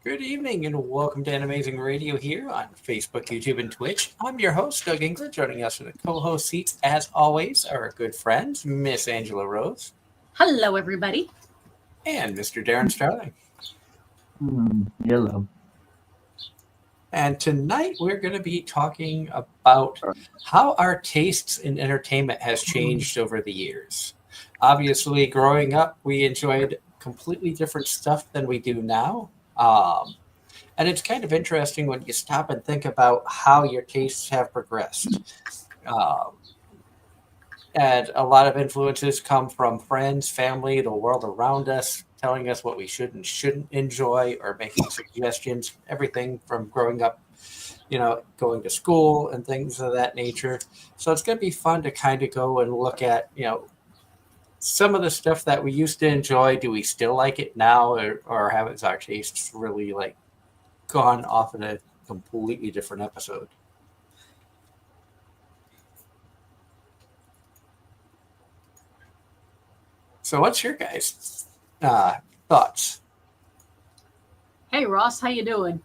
Good evening and welcome to Anime-Zing Radio here on Facebook, YouTube, and Twitch. I'm your host, Doug Engler. Joining us in the co-host seats, as always, are our good friends, Miss Angela Rose Hello, everybody. and Mr. Darren Starling. Yellow. And tonight we're going to be talking about how our tastes in entertainment has changed over the years. Obviously, growing up, we enjoyed completely different stuff than we do now. And it's kind of interesting when you stop and think about how your tastes have progressed. And a lot of influences come from friends, family, the world around us, telling us what we should and shouldn't enjoy or making suggestions, everything from growing up, going to school and things of that nature. So it's going to be fun to kind of go and look at, some of the stuff that we used to enjoy. Do we still like it now, or have our tastes really gone off in a completely different episode? So what's your guys' thoughts? Hey, Ross, how you doing?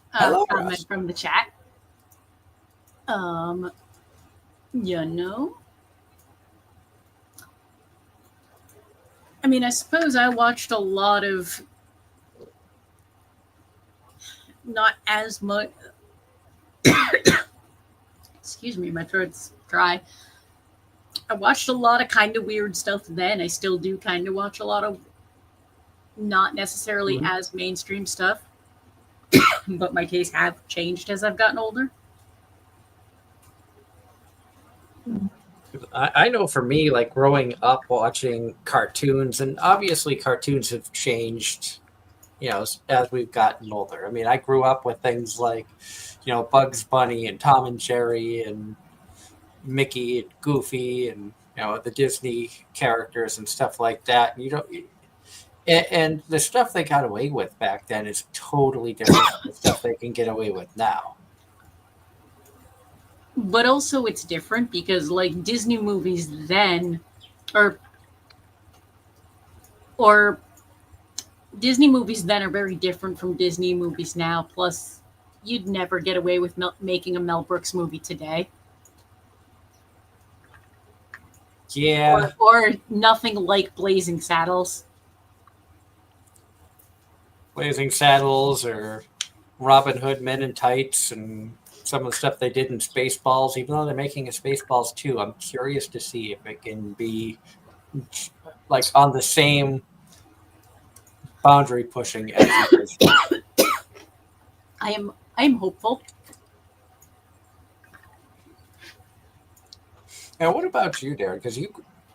Hello, comment Ross. from the chat. I suppose I watched a lot of, not as much. Excuse me, my throat's dry. I watched a lot of kind of weird stuff then. I still do kind of watch a lot of not necessarily as mainstream stuff, but my tastes have changed as I've gotten older. I know for me, growing up watching cartoons, and obviously cartoons have changed, as we've gotten older. I mean, I grew up with things like, Bugs Bunny and Tom and Jerry and Mickey and Goofy and, the Disney characters and stuff like that. And the stuff they got away with back then is totally different than the stuff they can get away with now. But also it's different because Disney movies then, or Disney movies then are very different from Disney movies now. Plus, you'd never get away with making a Mel Brooks movie today. Yeah. Or nothing like Blazing Saddles. Blazing Saddles or Robin Hood Men in Tights and some of the stuff they did in Spaceballs. Even though they're making a Spaceballs 2, I'm curious to see if it can be on the same boundary pushing as it is. I am hopeful. Now, what about you, Darren? Because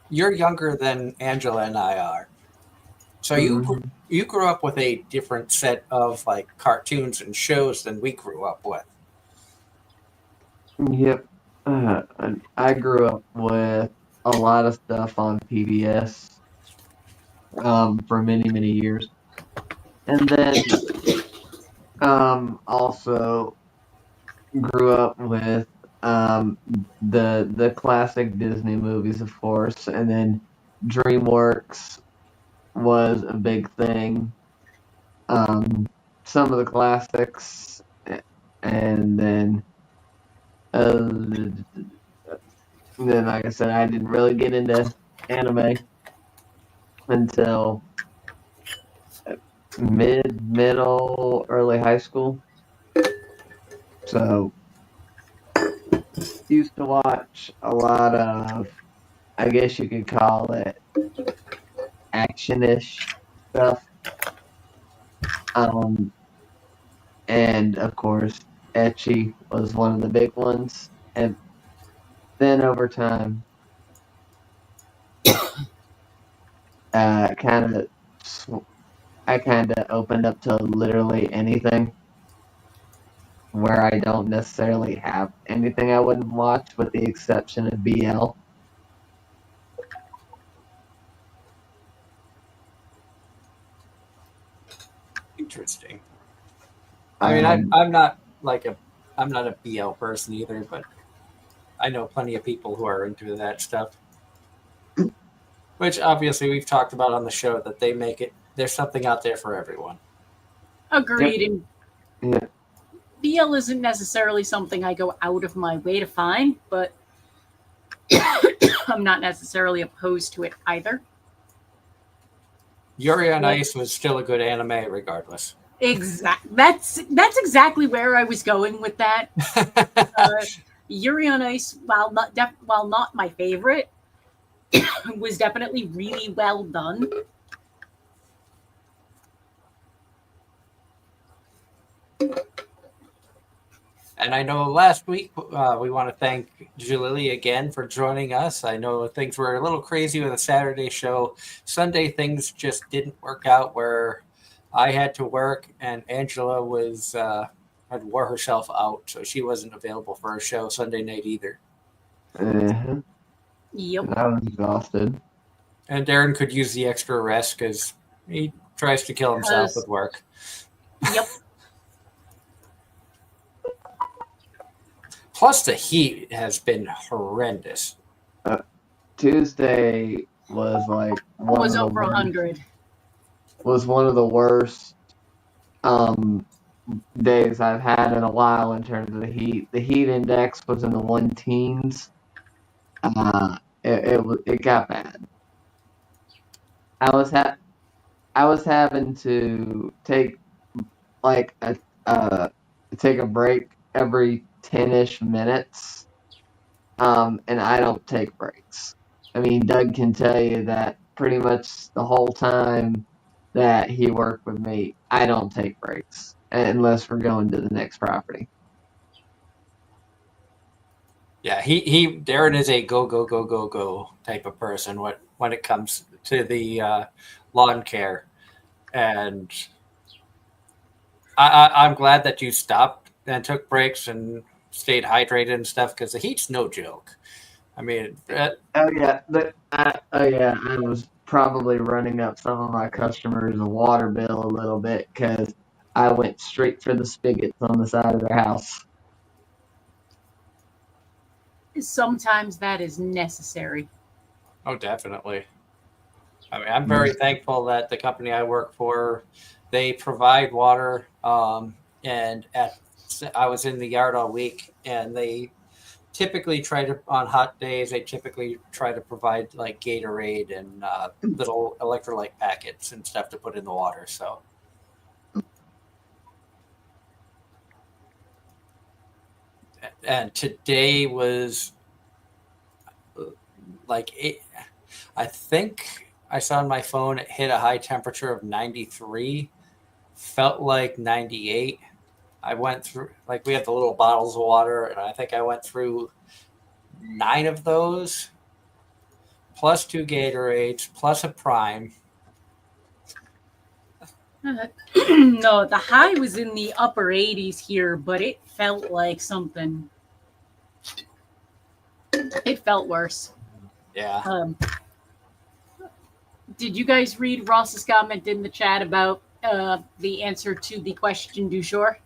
you're younger than Angela and I are. So you grew up with a different set of cartoons and shows than we grew up with. Yep. I grew up with a lot of stuff on PBS for many, many years. And then also grew up with the classic Disney movies, of course, and then DreamWorks was a big thing. Some of the classics, and then like I said, I didn't really get into anime until middle, early high school. So used to watch a lot of, I guess you could call it, action-ish stuff. And of course, ecchi was one of the big ones. And then over time, I kind of opened up to literally anything, where I don't necessarily have anything I wouldn't watch, with the exception of BL. Interesting. I mean, I'm not a BL person either, but I know plenty of people who are into that stuff. Which obviously we've talked about on the show, that there's something out there for everyone. Agreed. Yep. And Yeah. BL isn't necessarily something I go out of my way to find, but I'm not necessarily opposed to it either. Yuri on Yeah. Ice was still a good anime, regardless. That's exactly where I was going with that. Yuri on Ice, while not my favorite, was definitely really well done. And I know last week we want to thank Julie again for joining us. I know things were a little crazy with a Saturday show. Sunday things just didn't work out where I had to work and Angela was had wore herself out, so she wasn't available for a show Sunday night either. Uh-huh. Yep. I was exhausted. And Darren could use the extra rest because he tries to kill himself with work. Yep. Plus, the heat has been horrendous. Tuesday was like Was over 100. Was one of the worst days I've had in a while in terms of the heat. The heat index was in the 1 teens. It got bad. I was having to take like take a break every 10-ish minutes. And I don't take breaks. I mean, Doug can tell you that pretty much the whole time that he worked with me, I don't take breaks unless we're going to the next property. Yeah, he Darren is a go go go go go type of person when it comes to the lawn care, and I'm glad that you stopped and took breaks and stayed hydrated and stuff because the heat's no joke. I mean, Oh yeah, I was probably running up some of my customers' water bill a little bit because I went straight for the spigots on the side of their house. Sometimes that is necessary. oh, definitely. I mean, I'm very thankful that the company I work for, they provide water. And I was in the yard all week, and they typically try to, on hot days, they typically try to provide like Gatorade and little electrolyte packets and stuff to put in the water. So, and today was like I think I saw on my phone it hit a high temperature of 93, felt like 98. I went through, like, we have the little bottles of water, and I think I went through 9 of those, plus 2 Gatorades, plus a Prime. No, the high was in the upper 80s here, but it felt like something. It felt worse. Yeah. Did you guys read Ross's comment in the chat about the answer to the question du jour?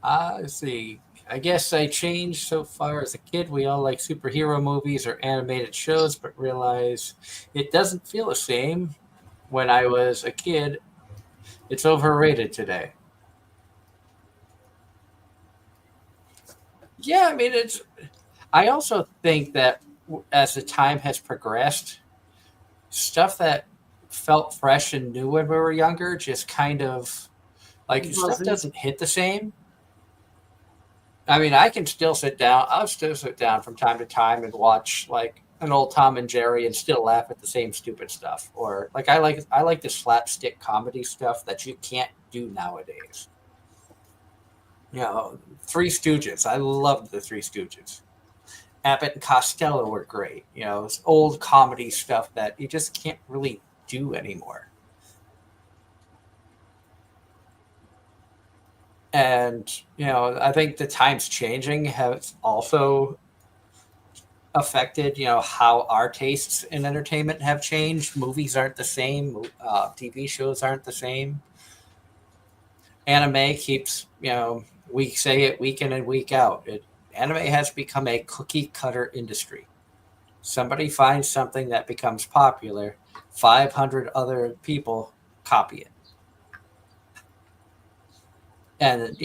Let's see. I guess I changed so far as a kid. We all like superhero movies or animated shows, but realize it doesn't feel the same when I was a kid. It's overrated today. Yeah, I mean, I also think that as the time has progressed, stuff that felt fresh and new when we were younger just kind of like stuff doesn't hit the same. I mean, I can still sit down. I'll still sit down from time to time and watch like an old Tom and Jerry and still laugh at the same stupid stuff. Or like I like the slapstick comedy stuff that you can't do nowadays. You know, Three Stooges. I loved the Three Stooges. Abbott and Costello were great. You know, it's old comedy stuff that you just can't really do anymore. And, you know, I think the times changing has also affected, you know, how our tastes in entertainment have changed. Movies aren't the same. TV shows aren't the same. Anime keeps, you know, we say it week in and week out. Anime has become a cookie cutter industry. Somebody finds something that becomes popular, 500 other people copy it. And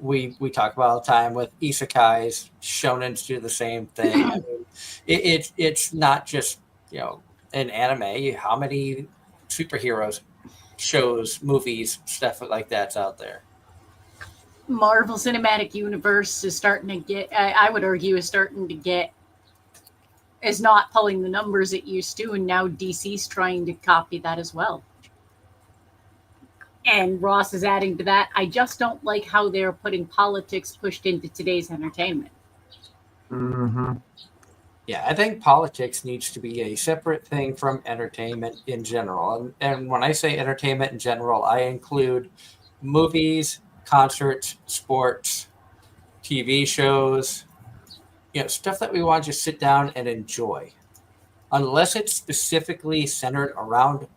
we talk about all the time with isekais, shonens do the same thing. I mean, it's not just an anime. How many superheroes shows, movies, stuff like that's out there? Marvel Cinematic Universe is starting to get, I would argue, is not pulling the numbers it used to, and now DC's trying to copy that as well. And Ross is adding to that. I just don't like how they're putting politics pushed into today's entertainment. Mm-hmm. Yeah, I think politics needs to be a separate thing from entertainment in general. And when I say entertainment in general, I include movies, concerts, sports, TV shows, stuff that we want to just sit down and enjoy. Unless it's specifically centered around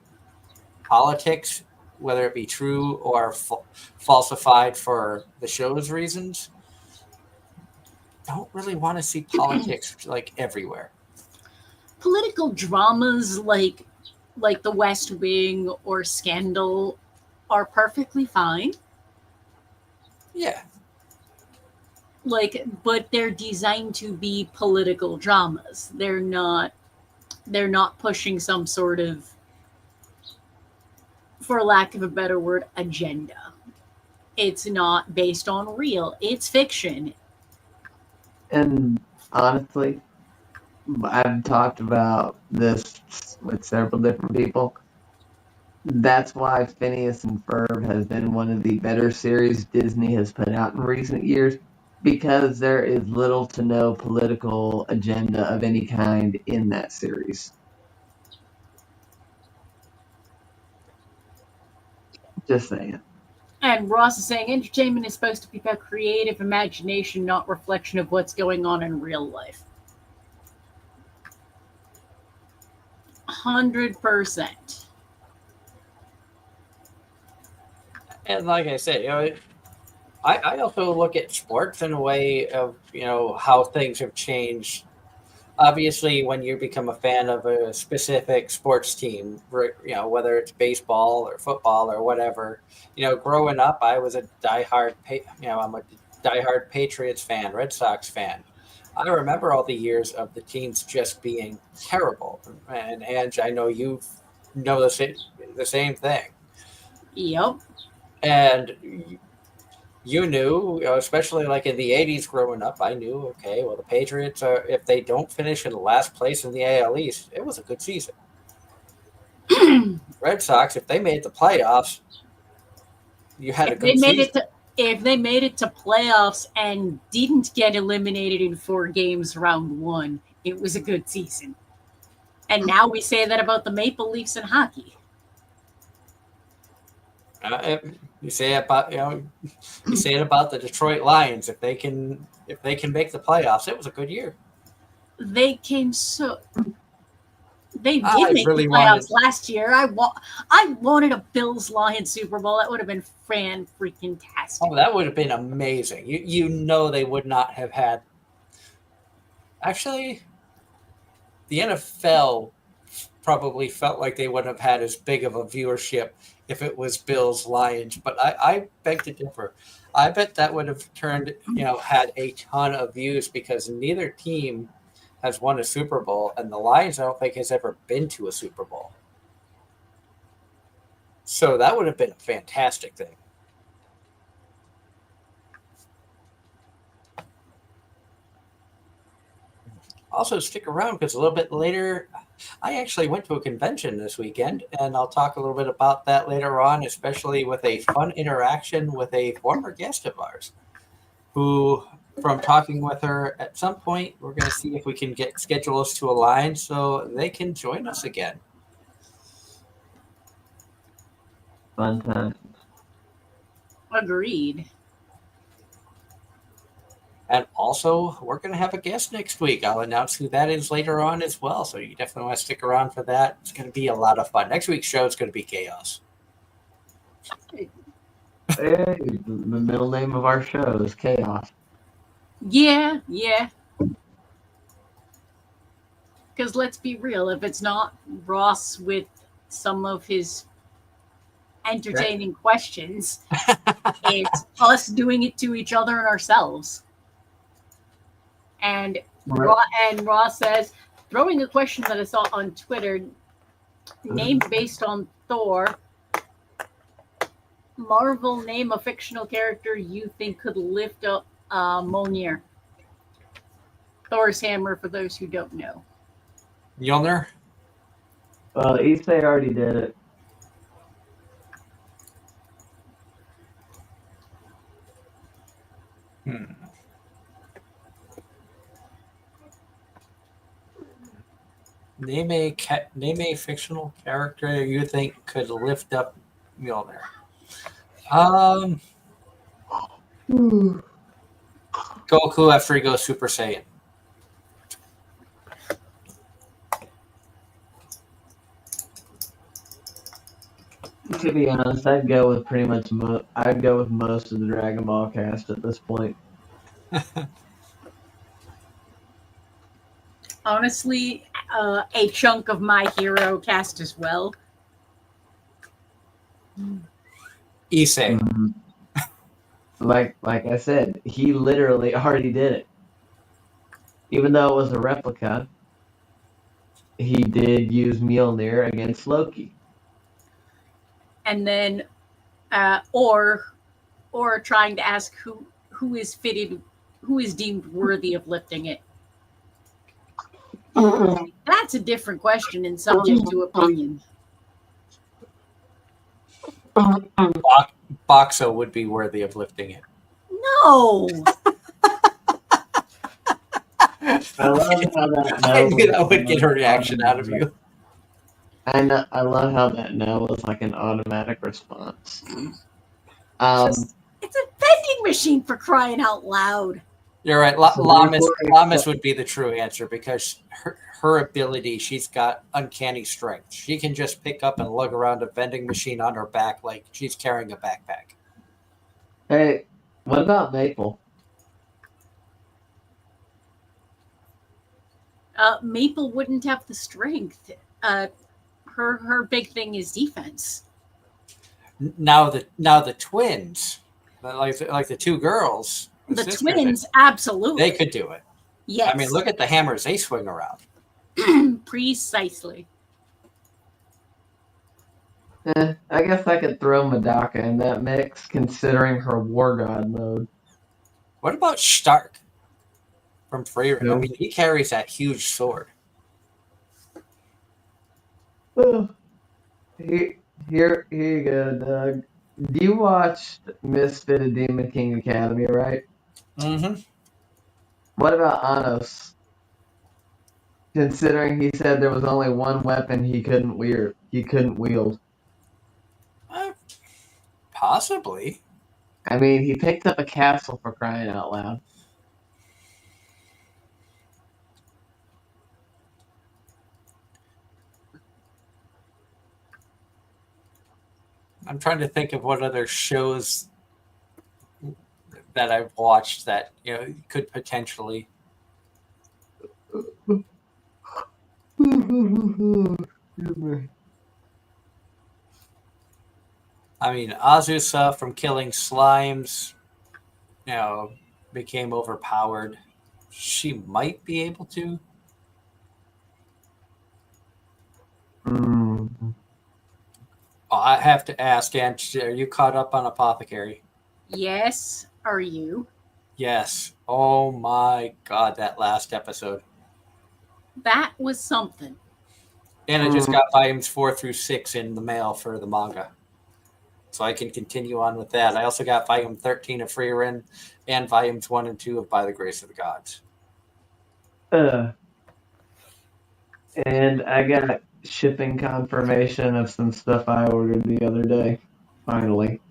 politics, whether it be true or falsified for the show's reasons, don't really want to see politics like everywhere. Political dramas like The West Wing or Scandal are perfectly fine. Yeah. But they're designed to be political dramas. They're not pushing some sort of, for lack of a better word, agenda. It's not based on real. It's fiction. And honestly, I've talked about this with several different people. That's why Phineas and Ferb has been one of the better series Disney has put out in recent years, because there is little to no political agenda of any kind in that series. Just saying. And Ross is saying entertainment is supposed to be about creative imagination, not reflection of what's going on in real life. 100%. And like I said, I also look at sports in a way of how things have changed. Obviously, when you become a fan of a specific sports team, whether it's baseball or football or whatever, growing up, I was a I'm a diehard Patriots fan, Red Sox fan. I remember all the years of the teams just being terrible, and I know you know the same thing. Yep. And you knew, especially like in the 80s growing up, I knew, okay, well, the Patriots, if they don't finish in the last place in the AL East, it was a good season. Red Sox, if they made the playoffs, you had a good season. If they made it to playoffs and didn't get eliminated in 4 games round 1, it was a good season. And now we say that about the Maple Leafs in hockey. You say it about the Detroit Lions. If they can make the playoffs, it was a good year. They did make the playoffs last year. I wanted a Bills Lions Super Bowl. That would have been freaking tastic. Oh, that would have been amazing. They would not have had. Actually, the NFL probably felt like they wouldn't have had as big of a viewership if it was Bills Lions, but I beg to differ. I bet that would have had a ton of views, because neither team has won a Super Bowl, and the Lions I don't think has ever been to a Super Bowl. So that would have been a fantastic thing. Also, stick around, because a little bit later, I actually went to a convention this weekend, and I'll talk a little bit about that later on, especially with a fun interaction with a former guest of ours, who, from talking with her at some point, we're going to see if we can get schedules to align so they can join us again. Fun time. Agreed. And also, we're going to have a guest next week. I'll announce who that is later on as well. So you definitely want to stick around for that. It's going to be a lot of fun. Next week's show is going to be chaos. Hey, the middle name of our show is Chaos. Yeah. Because let's be real, if it's not Ross with some of his entertaining questions. It's us doing it to each other and ourselves. And Ross says, throwing a question that I saw on Twitter, named based on Thor. Marvel, name a fictional character you think could lift up Mjolnir. Thor's hammer, for those who don't know. Mjolnir? Well, Issei already did it. Name a fictional character you think could lift up Mjolnir. Goku after he goes Super Saiyan. To be honest, I'd go with pretty much. I'd go with most of the Dragon Ball cast at this point. Honestly, a chunk of My Hero cast as well. Issei. Mm-hmm. Like I said, he literally already did it. Even though it was a replica, he did use Mjolnir against Loki. And then, or trying to ask who is deemed worthy of lifting it. That's a different question and subject to opinion. Boxo would be worthy of lifting it. No. I love how that no I knew that would get a reaction out of you. I love how that no was like an automatic response. It's a vending machine, for crying out loud. You're right. Lamas would be the true answer because her ability, she's got uncanny strength. She can just pick up and lug around a vending machine on her back like she's carrying a backpack. Hey, what about Maple? Maple wouldn't have the strength. Her big thing is defense. Now the twins, like the two girls, the twins, absolutely, they could do it. Yes, I mean, look at the hammers they swing around. Precisely. I guess I could throw Medaka in that mix, considering her War God mode. What about Stark from Freyr? I mean, he carries that huge sword. Here you go, Doug. You watched Misfit of Demon King Academy, right? Mm-hmm. What about Anos? Considering he said there was only one weapon he couldn't wield. Possibly. I mean, he picked up a castle, for crying out loud. I'm trying to think of what other shows that I've watched that could potentially. I mean, Azusa from killing slimes, became overpowered. She might be able to. I have to ask, Aunt, are you caught up on Apothecary? Yes. Are you? Yes. Oh my God, that last episode. That was something. And I just got volumes 4 through 6 in the mail for the manga. So I can continue on with that. I also got volume 13 of Freerin and volumes 1 and 2 of By the Grace of the Gods. And I got shipping confirmation of some stuff I ordered the other day. Finally.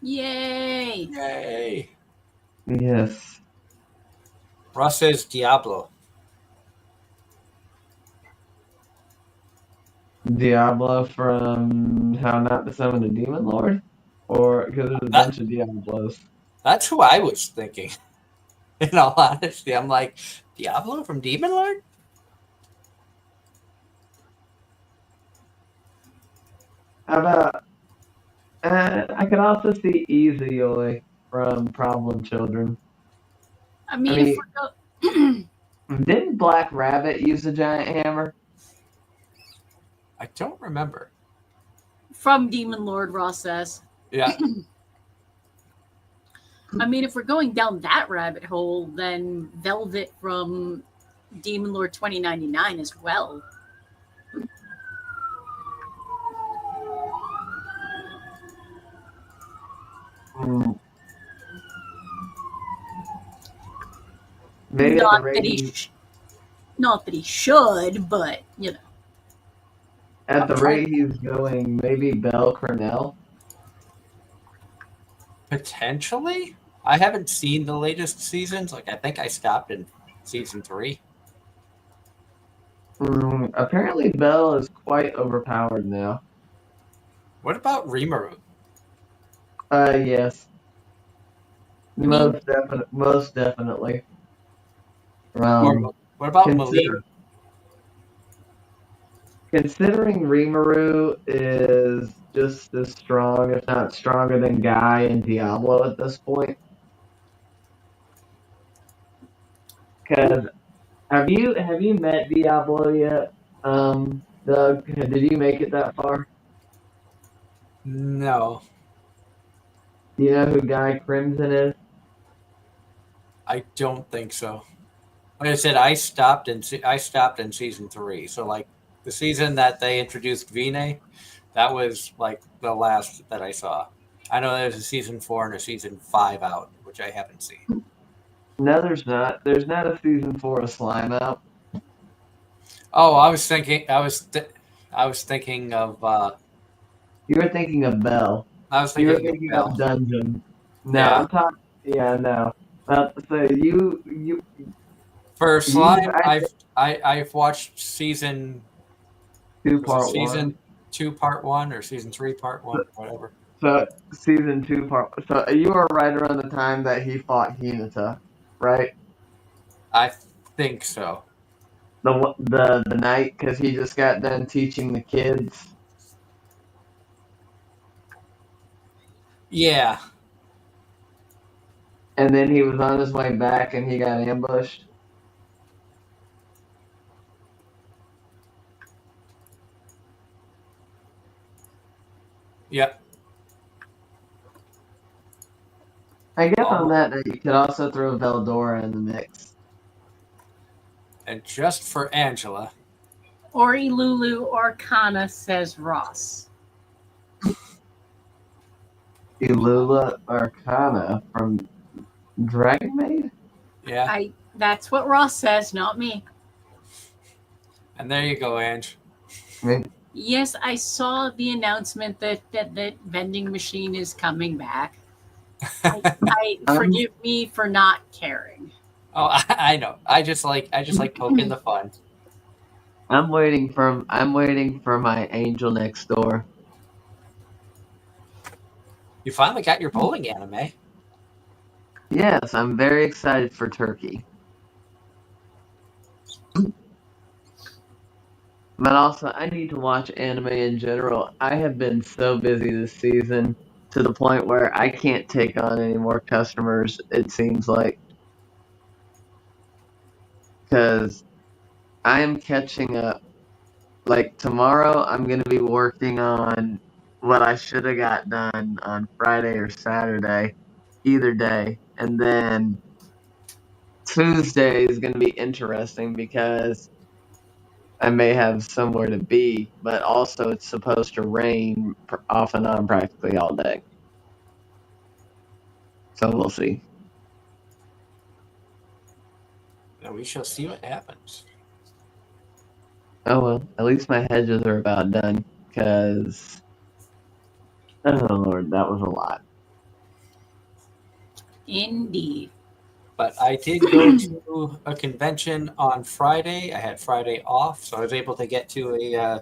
Yay! Yay! Yes. Ross says Diablo. Diablo from How Not to Summon a Demon Lord? Or because there's a bunch of Diablos. That's who I was thinking. In all honesty, I'm like, Diablo from Demon Lord? How about I could also see Izuyoi from Problem Children. I I mean, if mean, we're go- didn't Black Rabbit use a giant hammer? I don't remember. from Demon Lord Ross says, Yeah, I mean, if we're going down that rabbit hole, then Velvet from Demon Lord 2099 as well. Hmm, maybe at the Not rate that he, he not that he should, but you know. at I'm the trying. rate he's going, maybe Belle Cornell. Potentially, I haven't seen the latest seasons. Like I think I stopped in season 3. Apparently, Belle is quite overpowered now. What about Rimuru? Yes, I mean, most definitely. Or Um, what about consider Maline? considering Rimuru is just as strong, if not stronger than Guy and Diablo at this point. Because have you met Diablo yet? Doug, did you make it that far? No, Do you know who Guy Crimson is? I don't think so. Like I said, I stopped in season 3. So like the season that they introduced Vine, that was like the last that I saw. I know there's a season 4 and a season 5 out, which I haven't seen. No, there's not. There's not a season 4 of Slime out. Oh, I was thinking of You were thinking of Belle. I was You were thinking of thinking of Bell. Dungeon. No, Yeah. I'm talking. Yeah, no. So For you Slime, I I've watched season two was it part one. season 2 part 1 or season 3 part So, 1, whatever. so season two part. So you were right around the time that he fought Hinata, right? I think so. The night because he just got done teaching the kids, Yeah. and then he was on his way back and he got ambushed. Yep. I guess on Almost. that night you could also throw Veldora in the mix. And just for Angela, Ori Lulu Orkana says Ross. Ilula Arcana from Dragon Maid. yeah. That's what Ross says, not me. And there you go, Ange. I mean, Yes, I saw the announcement that vending machine is coming back. I I'm forgive me for not caring. Oh, I know. I just like poking the fun. I'm waiting for my angel next door. You finally got your bowling anime. Yes, I'm very excited for Turkey. But also, I need to watch anime in general. I have been so busy this season to the point where I can't take on any more customers, it seems like, because I am catching up. Like, tomorrow, I'm going to be working on what I should have got done on Friday or Saturday, either day. And then Tuesday is going to be interesting because I may have somewhere to be, but also it's supposed to rain off and on practically all day. So we'll see. And we shall see what happens. Oh well, at least my hedges are about done because, oh Lord, that was a lot. Indeed. But I did go to a convention on Friday. I had Friday off, so I was able to get to a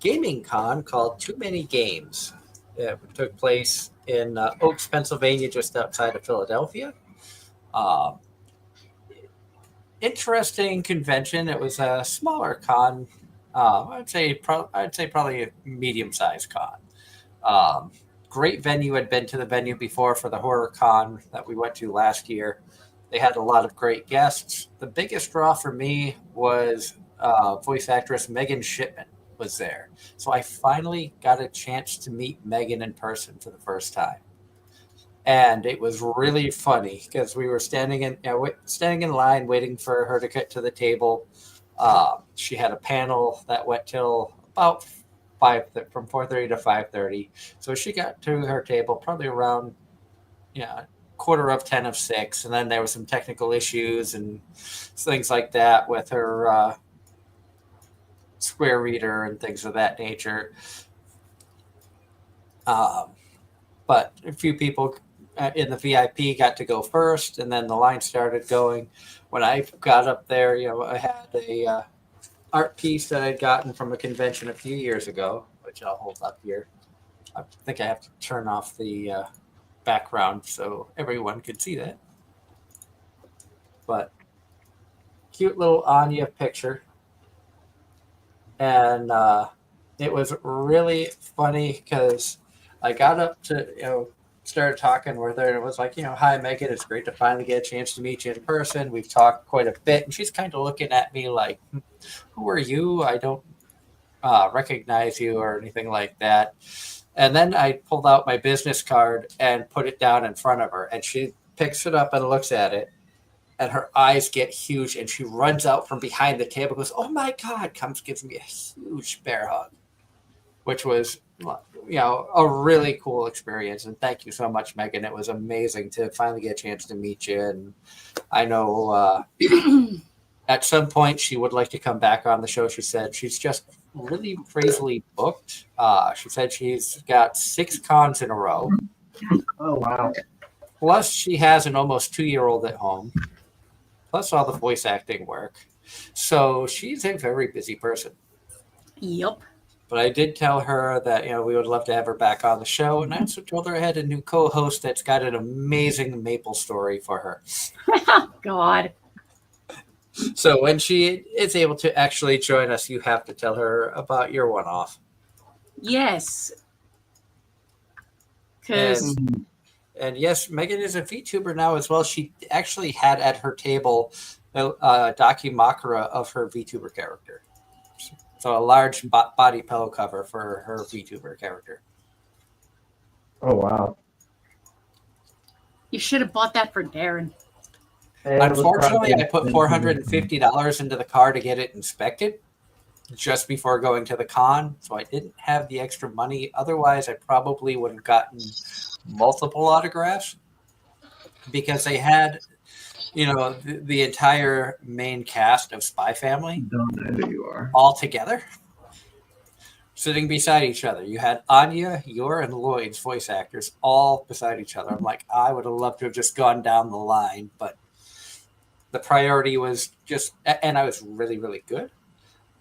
gaming con called Too Many Games. It took place in Oaks, Pennsylvania, just outside of Philadelphia. Um, Interesting convention. It was a smaller con. I'd say probably a medium-sized con. Um, great venue. I'd been to the venue before for the horror con that we went to last year. They had a lot of great guests. The biggest draw for me was voice actress Megan Shipman was there. So I finally got a chance to meet Megan in person for the first time. And it was really funny because we were standing in line waiting for her to get to the table. She had a panel that went till about from 4:30 to 5:30. So she got to her table probably around quarter of 10 of 6, and then there was some technical issues and things like that with her square reader and things of that nature. But a few people in the VIP got to go first, and then the line started going. When I got up there, I had a art piece that I'd gotten from a convention a few years ago, which I'll hold up here. I think I have to turn off the background so everyone could see that. But cute little Anya picture. And it was really funny because I got up to, started talking with her, and it was like, hi, Megan, it's great to finally get a chance to meet you in person. We've talked quite a bit. And she's kind of looking at me like, who are you? I don't recognize you or anything like that. And then I pulled out my business card and put it down in front of her, and she picks it up and looks at it, and her eyes get huge, and she runs out from behind the table, goes, oh my God, gives me a huge bear hug, which was, a really cool experience. And thank you so much, Megan. It was amazing to finally get a chance to meet you. And I know at some point she would like to come back on the show. She said she's just really crazily booked. She said she's got 6 cons in a row. Oh, wow. Plus she has an almost 2-year-old at home, plus all the voice acting work. So she's a very busy person. Yep. But I did tell her that, we would love to have her back on the show. And I also told her I had a new co-host that's got an amazing Maple story for her. God. So when she is able to actually join us, you have to tell her about your one-off. Yes. Because... And yes, Megan is a VTuber now as well. She actually had at her table a documakara of her VTuber character. So a large body pillow cover for her VTuber character. Oh, wow. You should have bought that for Darren. Unfortunately, I put $450 into the car to get it inspected just before going to the con. So I didn't have the extra money. Otherwise, I probably would have gotten multiple autographs because they had, the entire main cast of Spy Family Don't know who you are. all together sitting beside each other. You had Anya, Yor, and Lloyd's voice actors all beside each other. I'm like, I would have loved to have just gone down the line, but the priority was and I was really, really good.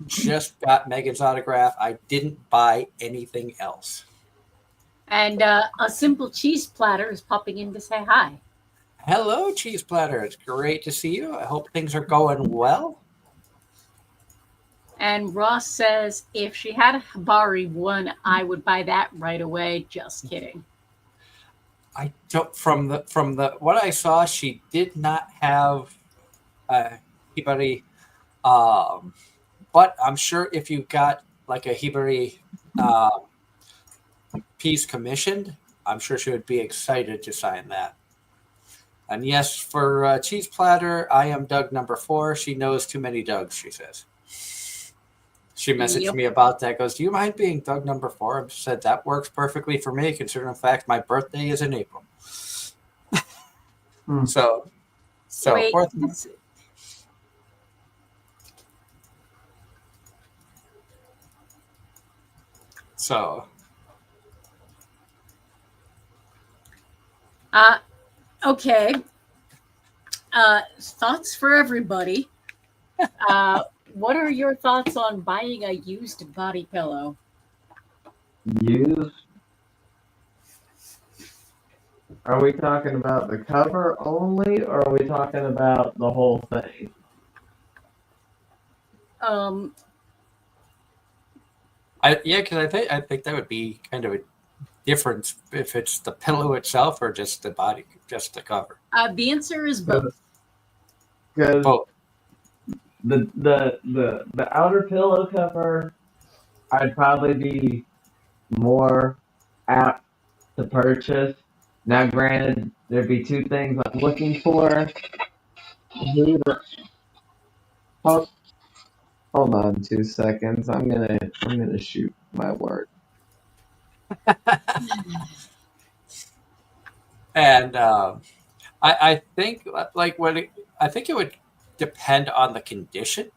Just got Megan's autograph. I didn't buy anything else. And a simple cheese platter is popping in to say hi. Hello, Cheese Platter. It's great to see you. I hope things are going well. And Ross says, if she had a Hibari one, I would buy that right away. Just kidding. I don't. From the what I saw, she did not have Hibari. But I'm sure if you got like a Hibari piece commissioned, I'm sure she would be excited to sign that. And yes, for Cheese Platter, I am Doug number 4. She knows too many Dougs, she says. She messaged me about that. Goes, do you mind being Doug number 4? I said, that works perfectly for me, considering the fact my birthday is in April. So Wait, fourth. So. Okay. Thoughts for everybody. What are your thoughts on buying a used body pillow? Used? Are we talking about the cover only, or are we talking about the whole thing? Because I think that would be kind of difference if it's the pillow itself or just the body, just the cover? The answer is both. Because Both. the outer pillow cover, I'd probably be more apt to purchase. Now, granted, there'd be two things I'm looking for. Hold, hold on 2 seconds. I'm gonna shoot my work. And I think like I think it would depend on the condition.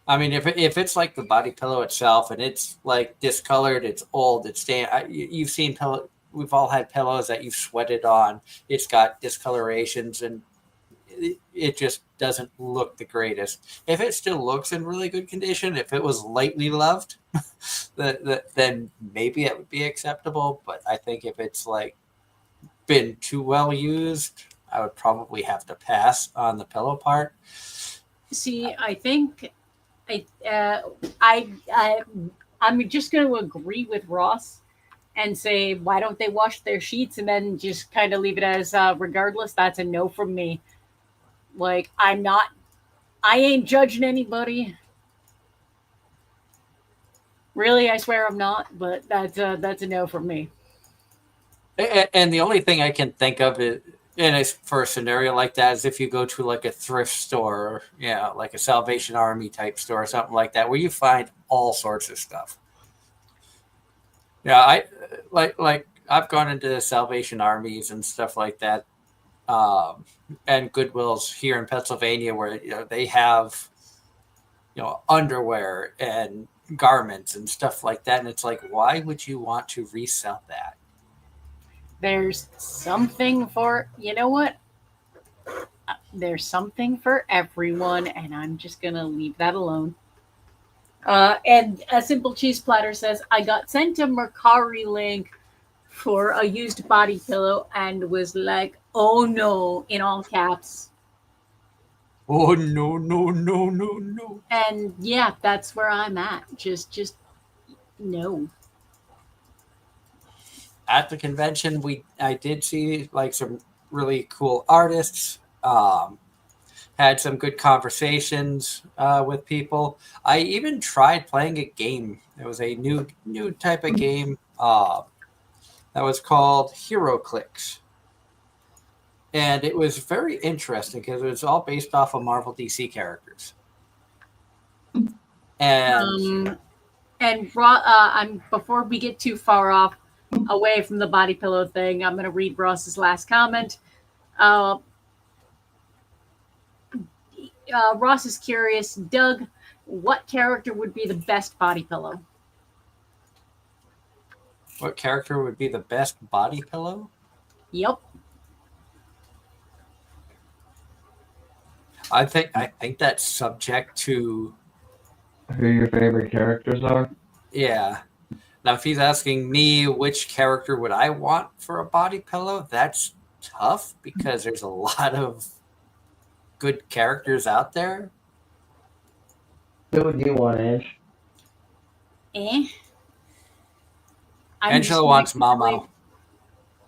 I mean, if it's like the body pillow itself and it's like discolored, it's old, it's stained. You've seen pillow. We've all had pillows that you've sweated on. It's got discolorations and it just doesn't look the greatest. If it still looks in really good condition, if it was lightly loved, then maybe it would be acceptable. But I think if it's like been too well used, I would probably have to pass on the pillow part. See, I think I, I'm just going to agree with Ross and say, why don't they wash their sheets and then just kind of leave it as regardless? That's a no from me. Like, I ain't judging anybody. Really, I swear I'm not, but that's a no from me. And the only thing I can think of is for a scenario like that is if you go to like a thrift store, like a Salvation Army type store or something like that, where you find all sorts of stuff. Yeah, I like I've gone into Salvation Armies and stuff like that, and Goodwills here in Pennsylvania, where they have underwear and garments and stuff like that, and it's like, why would you want to resell that? There's something for, you know what? There's something for everyone, and I'm just gonna leave that alone. And a simple cheese platter says, I got sent a Mercari link for a used body pillow and was like, oh no, in all caps. Oh no, no, no, no, no. And yeah, that's where I'm at. Just no. At the convention, I did see like some really cool artists. Had some good conversations with people. I even tried playing a game. It was a new type of game that was called Hero Clicks, and it was very interesting because it was all based off of Marvel DC characters. And I'm before we get too far off away from the body pillow thing, I'm going to read Ross's last comment. Ross is curious, Doug, what character would be the best body pillow? What character would be the best body pillow? Yep. I think that's subject to Who your favorite characters are? Yeah. Now, if he's asking me which character would I want for a body pillow, that's tough because there's a lot of good characters out there. Who would you want, Ash? Angela wants Mamo.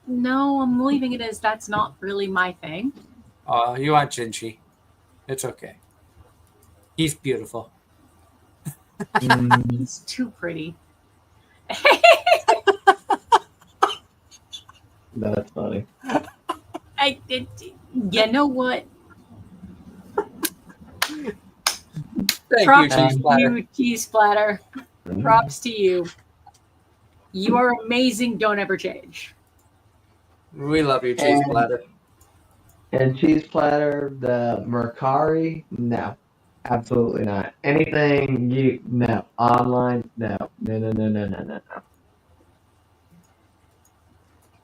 No, I'm leaving it as that's not really my thing. You want Jinchi. It's okay. He's beautiful. He's too pretty. That's funny. You know what? Thank you, Cheese Splatter. Props to you. You are amazing. Don't ever change. We love you, Cheese Platter. And Cheese Platter, the Mercari, no. Absolutely not. Anything no. Online, no. No.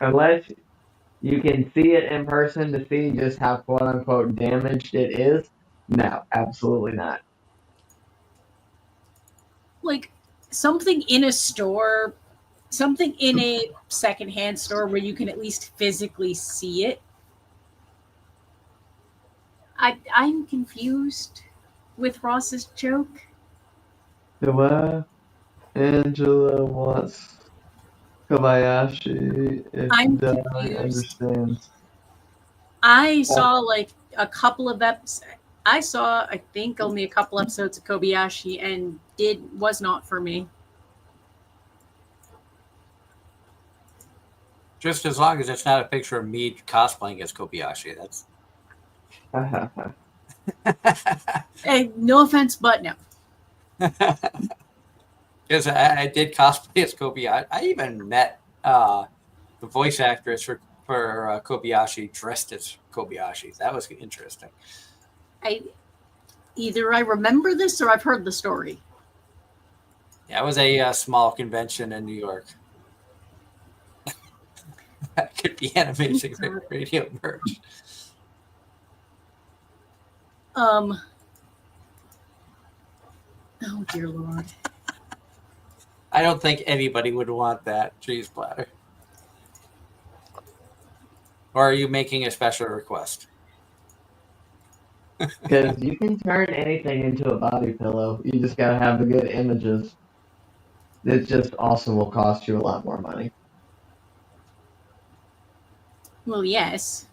Unless you can see it in person to see just how quote unquote damaged it is, no, absolutely not. Like something in a store, something in a secondhand store where you can at least physically see it. I'm confused with Ross's joke. The what? Angela wants Kobayashi, if I'm Doug confused. understands. I saw like a couple of episodes. I saw, I think, only a couple episodes of Kobayashi, and was not for me. Just as long as it's not a picture of me cosplaying as Kobayashi. That's Hey, no offense, but no. because I did cosplay as Kobayashi. I even met the voice actress for Kobayashi dressed as Kobayashi. That was interesting. Either I remember this or I've heard the story. Yeah, it was a small convention in New York. That could be Anime-Zing radio merch. Oh dear Lord. I don't think anybody would want that cheese platter. Or are you making a special request? Because you can turn anything into a body pillow. You just gotta have the good images. It just also will cost you a lot more money. Well, yes.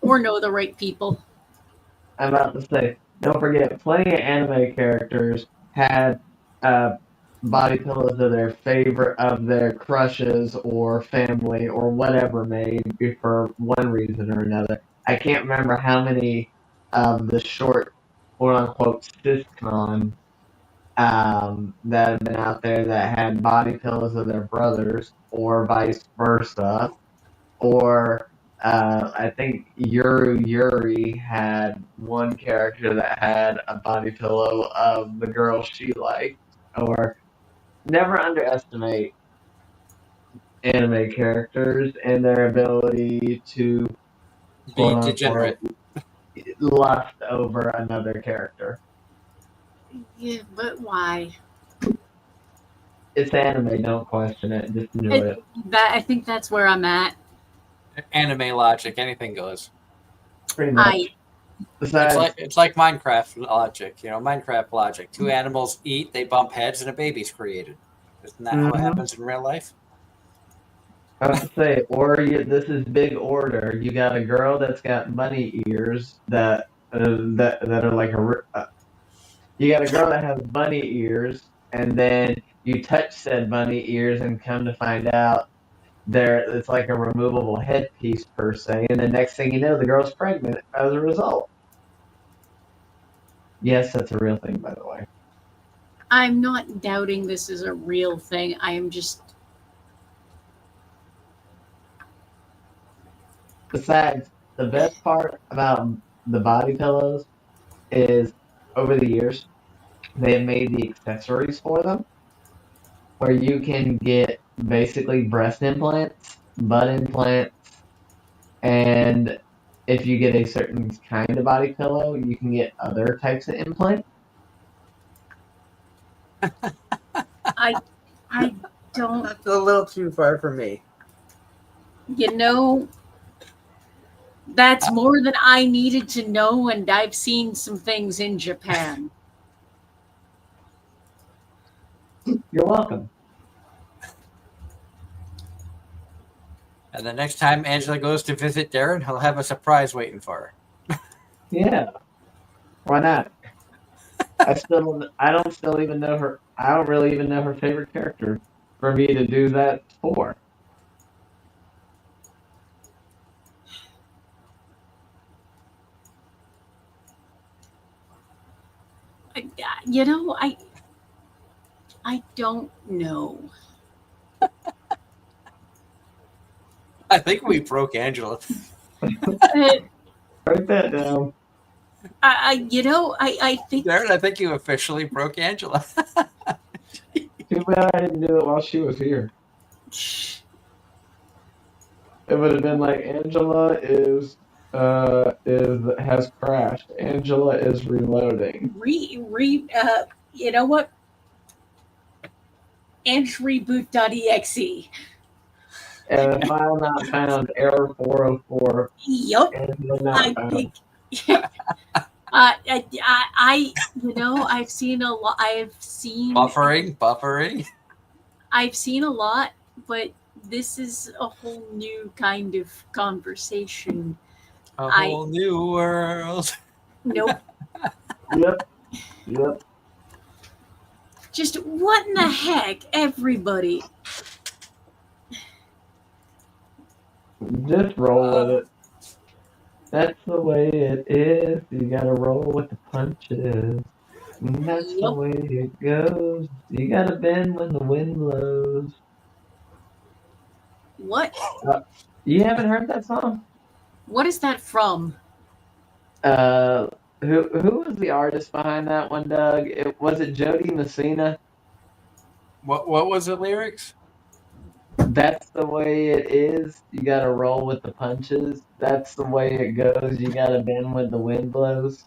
Or know the right people. I'm about to say, don't forget, plenty of anime characters had body pillows of their favorite, of their crushes or family or whatever made for one reason or another. I can't remember how many of the short, quote unquote, sitcom that have been out there that had body pillows of their brothers or vice versa. Or I think Yuri had one character that had a body pillow of the girl she liked. Or never underestimate anime characters and their ability to Be quote unquote degenerate. lust over another character. Yeah, but why? It's anime, don't question it, just enjoy it. I think that's where I'm at. Anime logic, anything goes. Pretty much. Besides, It's like Minecraft logic, Minecraft logic. Two animals eat, they bump heads, and a baby's created. Isn't that how it happens in real life? I was to say, this is big order. You got a girl that's got bunny ears that are like you got a girl that has bunny ears, and then you touch said bunny ears, and come to find out it's like a removable headpiece per se, and the next thing you know, the girl's pregnant as a result. Yes, that's a real thing, by the way. I'm not doubting this is a real thing. I am just. Besides, the best part about the body pillows is over the years they have made the accessories for them where you can get basically breast implants, butt implants, and if you get a certain kind of body pillow, you can get other types of implants. I don't. That's a little too far for me. That's more than I needed to know, and I've seen some things in Japan. You're welcome. And the next time Angela goes to visit Darren, he'll have a surprise waiting for her. Yeah. Why not? I don't even know her. I don't really even know her favorite character for me to do that for. I don't know. I think we broke Angela. Write that down. I think. Darren, I think you officially broke Angela. Too bad I didn't do it while she was here. It would have been like Angela has crashed. Angela is reloading. You know what? Reboot.exe. And a file not found, error 404. Yup. Angela not found. I've seen a lot. Buffering. I've seen a lot, but this is a whole new kind of conversation. A I whole new world. Nope. Yep. Yep. Just what in the heck, everybody? Just roll with it. That's the way it is. You gotta roll with the punches. And that's the Yep. way it goes. You gotta bend when the wind blows. What? You haven't heard that song? What is that from? Uh, who was the artist behind that one, Doug? Was it Jody Messina? What was the lyrics? That's the way it is. You gotta roll with the punches. That's the way it goes. You gotta bend when the wind blows.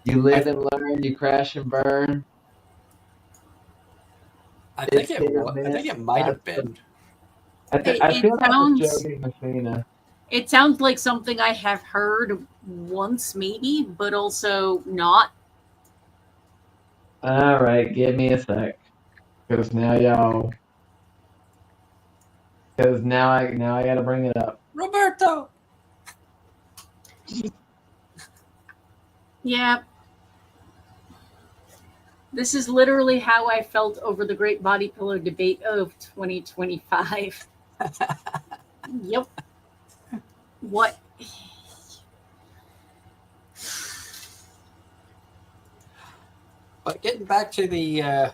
You live and learn. You crash and burn. I It's think it hit or was. I think miss. it might have been. I It feel that was sounds. Jody Messina. It sounds like something I have heard once, maybe, but also not. All right, give me a sec, because now I gotta bring it up. Roberto. Yeah, this is literally how I felt over the Great Body Pillow debate of 2025. Yep. What? But getting back to the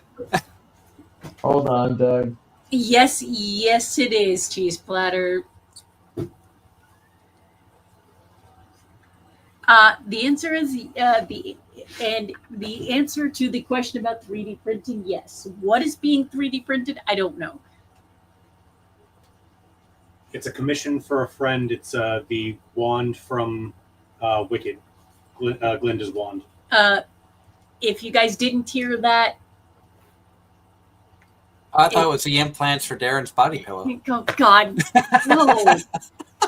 Hold on, Doug. Yes, it is, cheese platter. The answer is the answer to the question about 3D printing, yes. What is being 3D printed? I don't know. It's a commission for a friend. It's the wand from Wicked, Glinda's wand. If you guys didn't hear that, I thought it was the implants for Darren's body pillow. oh God, no!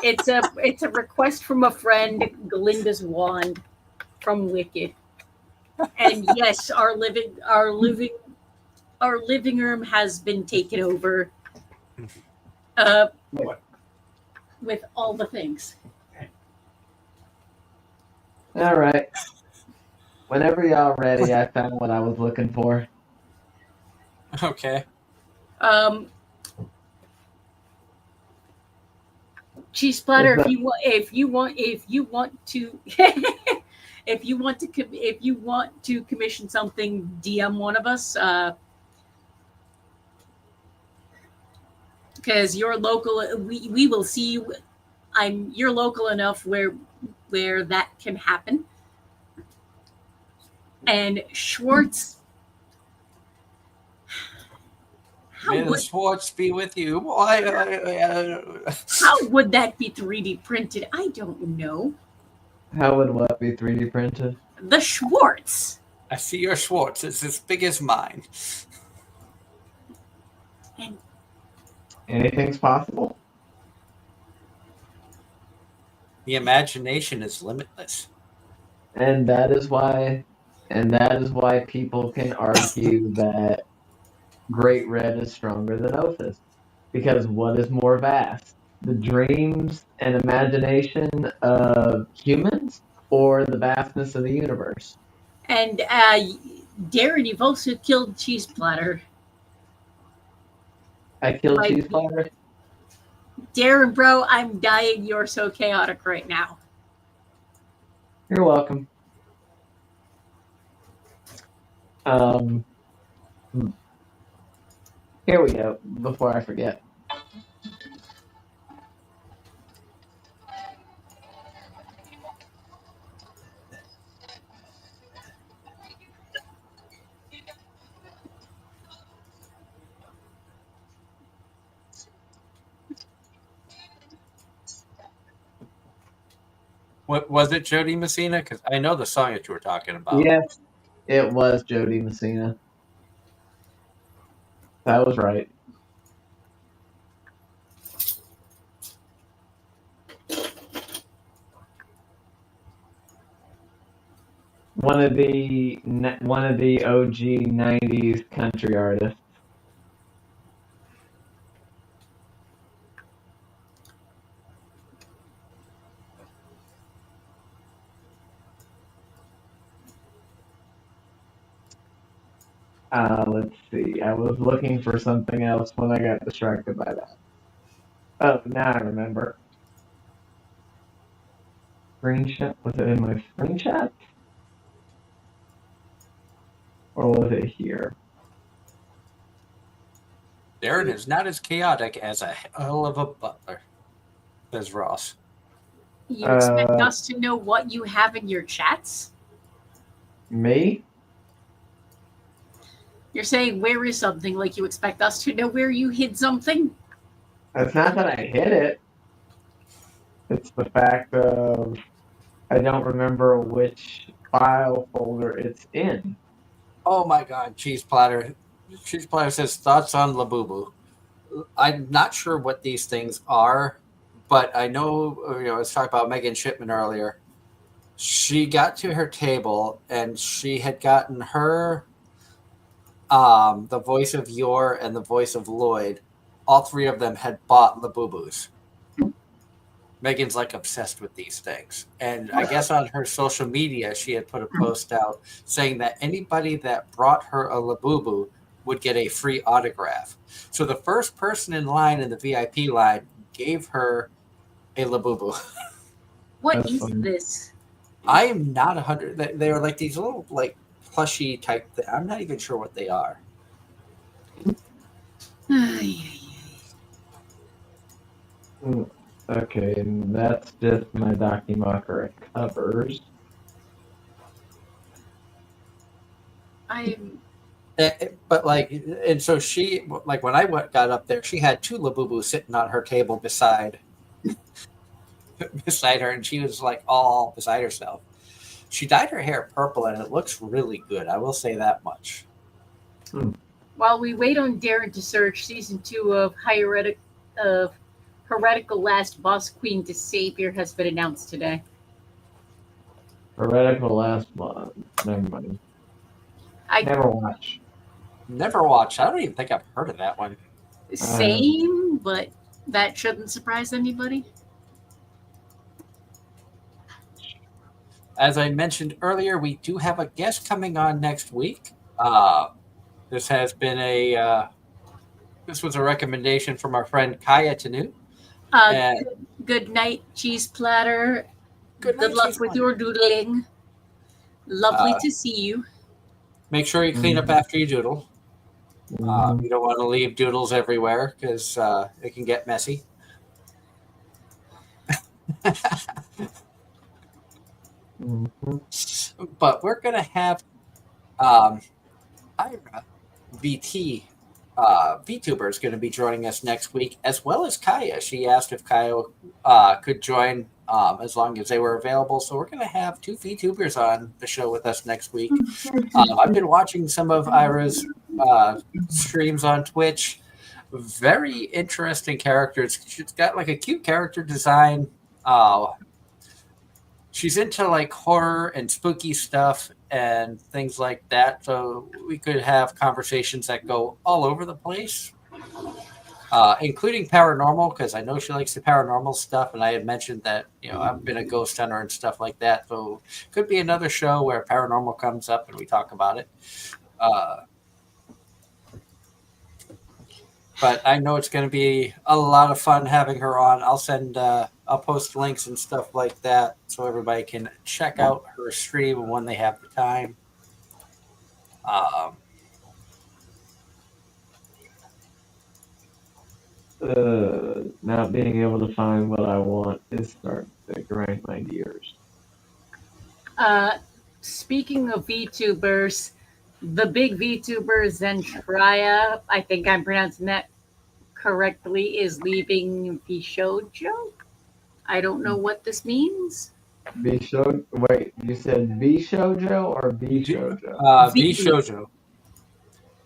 It's a request from a friend, Glinda's wand from Wicked, and yes, our living room has been taken over. What? With all the things. All right. Whenever y'all ready, I found what I was looking for. Okay. Cheese platter. Is If you want to, if you want to commission something, DM one of us. Because you're local, we will see you. You're local enough where that can happen. And Schwartz. May the Schwartz be with you. How would that be 3D printed? I don't know. How would what be 3D printed? The Schwartz. I see your Schwartz. It's as big as mine. And Anything's possible. The imagination is limitless. And that is why people can argue that Great Red is stronger than Ophis. Because what is more vast? The dreams and imagination of humans or the vastness of the universe? And Darren, you've also killed Cheese Platter. I killed Cheese Platter? Darren, bro, I'm dying. You're so chaotic right now. You're welcome. Here we go, before I forget. What was it, Jody Messina? Because I know the song that you were talking about. Yes, it was Jody Messina. That was right. One of the OG '90s country artists. Let's see. I was looking for something else when I got distracted by that. Oh, now I remember. Screenshot? Was it in my screenshot? Or was it here? Darren is not as chaotic as a hell of a butler, says Ross. You expect us to know what you have in your chats? Me? You're saying where is something, like you expect us to know where you hid something? It's not that I hid it. It's the fact of I don't remember which file folder it's in. Oh my God, Cheese Platter. Cheese Platter says thoughts on Labubu. I'm not sure what these things are, but I know, I was talking about Megan Shipman earlier. She got to her table and she had gotten her, the voice of Yor and the voice of Lloyd. All three of them had bought Labubus. Megan's like obsessed with these things. And I guess on her social media, she had put a post out saying that anybody that brought her a Labubu would get a free autograph. So the first person in line in the VIP line gave her a Labubu. What That's is funny. this? I am not 100. They are like these little like plushy type. I'm not even sure what they are. Okay, and that's just my Dakimakura covers. But like, and so she, like when I got up there, she had two Labubu sitting on her table beside her, and she was like all beside herself. She dyed her hair purple, and it looks really good. I will say that much. While we wait on Darren to search, season 2 of Heretical Last Boss Queen to Savior has been announced today. Heretical last month. Never mind. I Never watch. Never watched. I don't even think I've heard of that one. Same, but that shouldn't surprise anybody. As I mentioned earlier, we do have a guest coming on next week. This has been this was a recommendation from our friend Kaya Tanu. Good night, Cheese Platter. Good luck with your doodling. Lovely to see you. Make sure you clean up after you doodle. You don't want to leave doodles everywhere because it can get messy. But we're going to have Ira, VTuber is going to be joining us next week, as well as Kaya. She asked if Kaya could join as long as they were available. So we're going to have two VTubers on the show with us next week. I've been watching some of Ira's streams on Twitch. Very interesting characters. She's got like a cute character design. She's into like horror and spooky stuff and things like that. So we could have conversations that go all over the place, including paranormal, because I know she likes the paranormal stuff. And I had mentioned that, I've been a ghost hunter and stuff like that. So it could be another show where paranormal comes up and we talk about it. But I know it's going to be a lot of fun having her on. I'll post links and stuff like that so everybody can check out her stream when they have the time. Not being able to find what I want is starting to grind my gears. Speaking of VTubers, the big VTuber Zentraya, I think I'm pronouncing that correctly, is leaving Vishojo. I don't know what this means. Bishojo? Wait, you said Bishojo or Bishojo? Vishojo.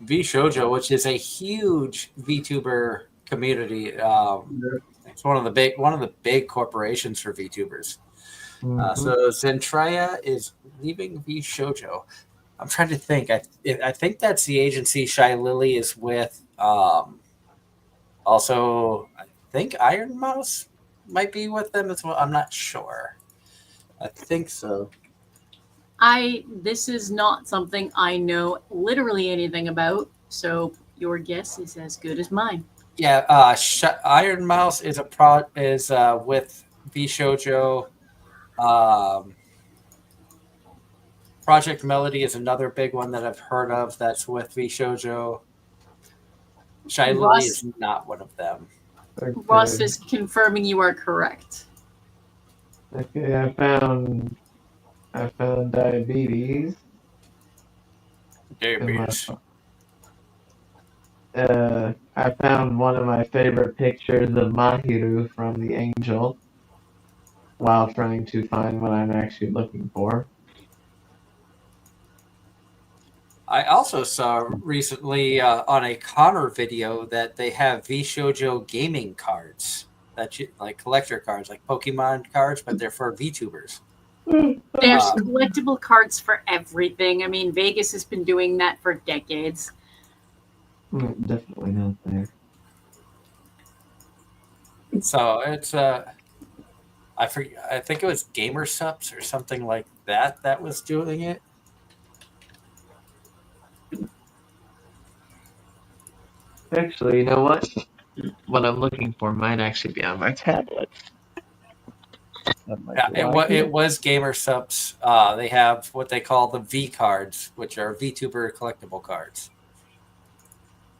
Vishojo, which is a huge VTuber community. It's one of the big corporations for VTubers. So Zentraya is leaving V Shoujo. I'm trying to think. I think that's the agency Shy Lily is with. Also, I think Iron Mouse might be with them as well. I'm not sure. I think so. This is not something I know literally anything about, so your guess is as good as mine. Yeah, Iron Mouse is with V Shoujo. Um, Project Melody is another big one that I've heard of that's with V Shoujo. Shy Lily Ross, is not one of them. Ross is confirming you are correct. Okay, I found diabetes. Diabetes. I found one of my favorite pictures of Mahiru from the Angel while trying to find what I'm actually looking for. I also saw recently on a Connor video that they have V Shoujo gaming cards like collector cards, like Pokemon cards, but they're for VTubers. There's collectible cards for everything. I mean, Vegas has been doing that for decades. Definitely not there. So it's I think it was GamerSups or something like that was doing it. Actually, you know what? What I'm looking for might actually be on my tablet. Yeah, it was GamerSups. They have what they call the V cards, which are VTuber collectible cards.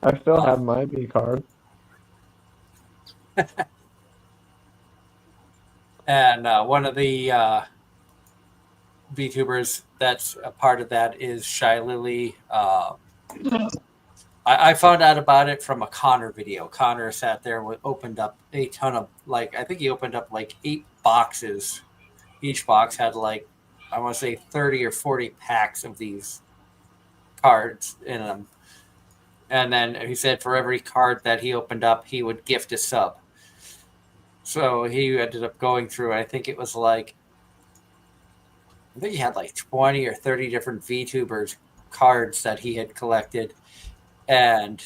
I still have my V card. And one of the VTubers that's a part of that is Shy Lily. I found out about it from a Connor video. Connor sat there and opened up a ton of, I think he opened up 8 boxes. Each box had I want to say 30 or 40 packs of these cards in them. And then he said for every card that he opened up, he would gift a sub. So he ended up going through, I think it was I think he had 20 or 30 different VTubers cards that he had collected. And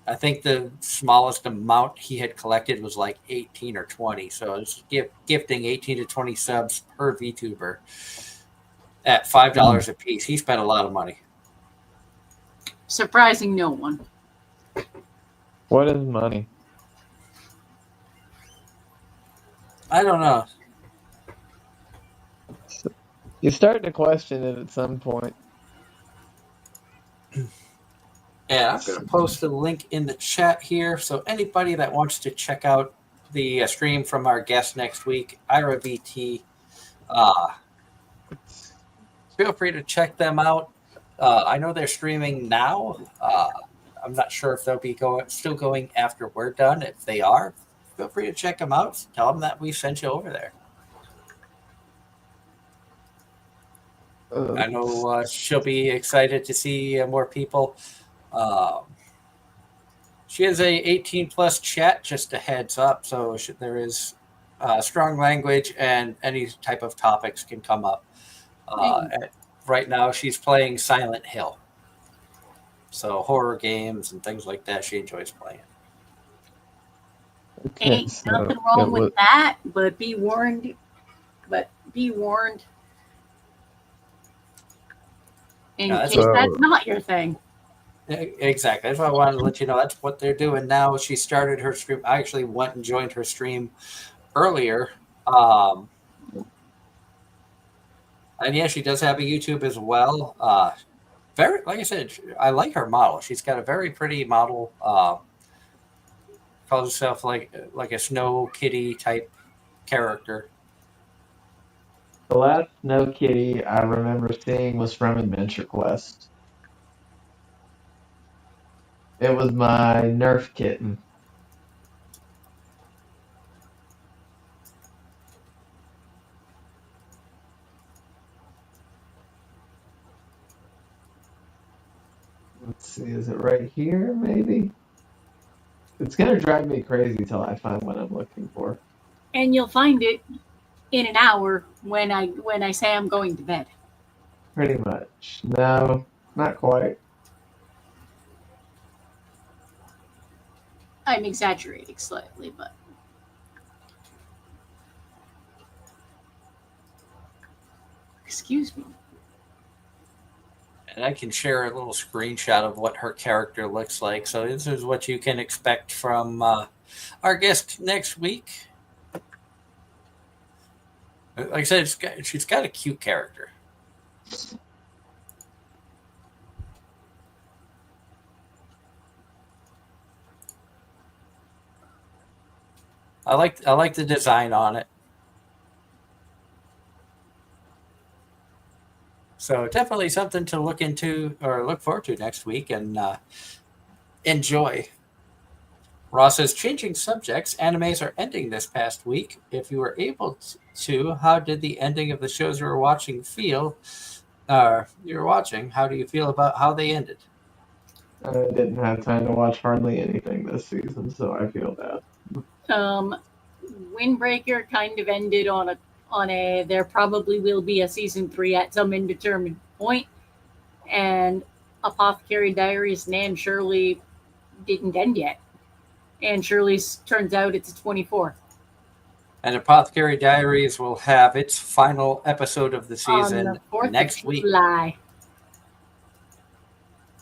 I think the smallest amount he had collected was 18 or 20. So it was gifting 18 to 20 subs per VTuber at $5 a piece. He spent a lot of money. Surprising no one. What is money? I don't know. You start to question it at some point. And I'm going to post a link in the chat here. So anybody that wants to check out the stream from our guest next week, Ira VT, feel free to check them out. I know they're streaming now. I'm not sure if they'll be still going after we're done. If they are, feel free to check them out. Tell them that we sent you over there. I know she'll be excited to see more people. She has a 18 plus chat, just a heads up. So there is strong language and any type of topics can come up. Right now she's playing Silent Hill. So horror games and things like that she enjoys playing. Ain't nothing wrong with that, but be warned. In case that's not your thing. Exactly. That's why I wanted to let you know that's what they're doing now. She started her stream. I actually went and joined her stream earlier. And yeah, she does have a YouTube as well. Very, like I said, I like her model. She's got a very pretty model. Calls herself like a Snow Kitty type character. The last Snow Kitty I remember seeing was from Adventure Quest. It was my Nerf kitten. Let's see, is it right here, maybe? It's going to drive me crazy till I find what I'm looking for. And you'll find it in an hour when I say I'm going to bed. Pretty much. No, not quite. I'm exaggerating slightly, but excuse me. And I can share a little screenshot of what her character looks like. So this is what you can expect from our guest next week. Like I said, she's got a cute character. I like the design on it. So definitely something to look into or look forward to next week and enjoy. Ross says, changing subjects, animes are ending this past week. If you were able to, how did the ending of the shows you were watching feel? How do you feel about how they ended? I didn't have time to watch hardly anything this season, so I feel bad. Windbreaker kind of ended on a there probably will be a season 3 at some indeterminate point, and Apothecary Diaries and Anne Shirley didn't end yet. Anne Shirley's turns out it's a 24. And Apothecary Diaries will have its final episode of the season on the 4th next of week. July.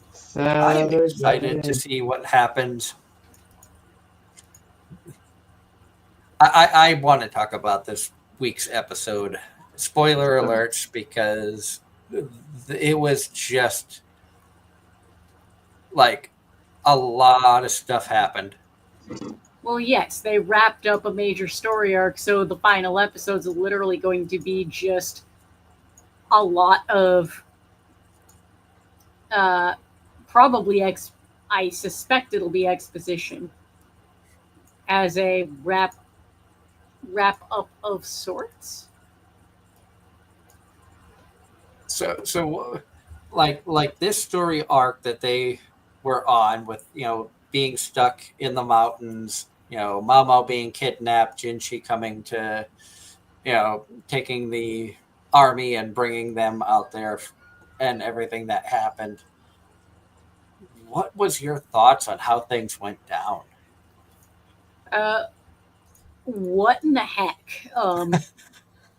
I'm Saturday. excited to see what happens. I want to talk about this week's episode. Spoiler alerts, because it was just like a lot of stuff happened. Well, yes, they wrapped up a major story arc, so the final episodes are literally going to be just a lot of probably I suspect it'll be exposition as a wrap up of sorts. So like this story arc that they were on with, being stuck in the mountains, Mao Mao being kidnapped, Jinchi coming to, taking the army and bringing them out there, and everything that happened. What was your thoughts on how things went down? What in the heck?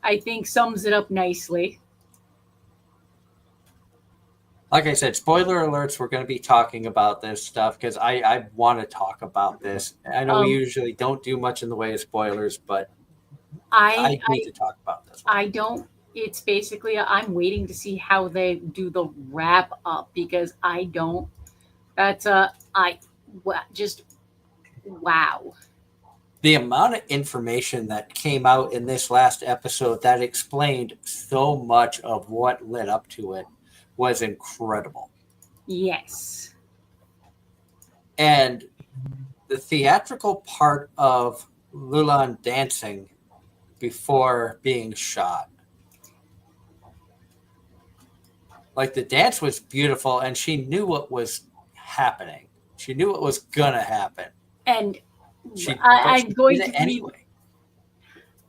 I think sums it up nicely. Like I said, spoiler alerts, we're going to be talking about this stuff because I want to talk about this. I know we usually don't do much in the way of spoilers, but I need to talk about this one. I don't. It's basically I'm waiting to see how they do the wrap up, because I don't. That's just wow. The amount of information that came out in this last episode that explained so much of what led up to it was incredible. Yes. And the theatrical part of Lulan dancing before being shot. Like, the dance was beautiful, and she knew what was happening. She knew what was gonna happen. And I'm going to anyway.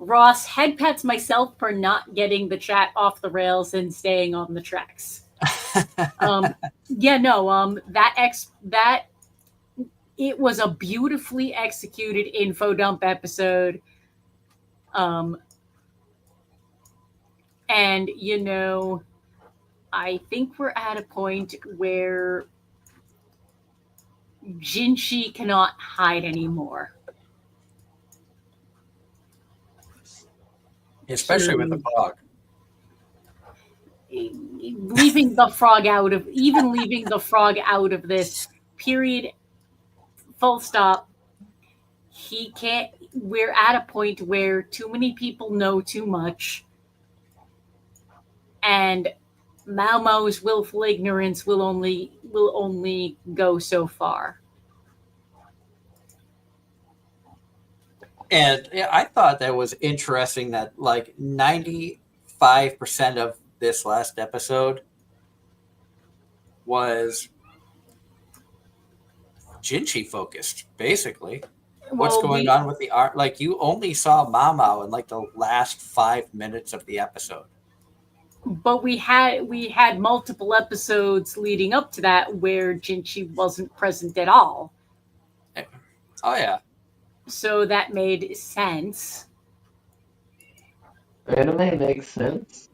Ross, head pats myself for not getting the chat off the rails and staying on the tracks. That it was a beautifully executed info dump episode. And I think we're at a point where Jinchi cannot hide anymore. Especially with the frog. Leaving the frog out of this period, full stop. He can't. We're at a point where too many people know too much, and Mao Mao's willful ignorance will only go so far. And I thought that was interesting that like 95% of this last episode was Jinchi focused, basically. What's Well, going on with the art? Like, you only saw Mamao in like the last 5 minutes of the episode. but we had multiple episodes leading up to that where Jinchi wasn't present at all. Oh yeah, So that made sense. Anime makes sense.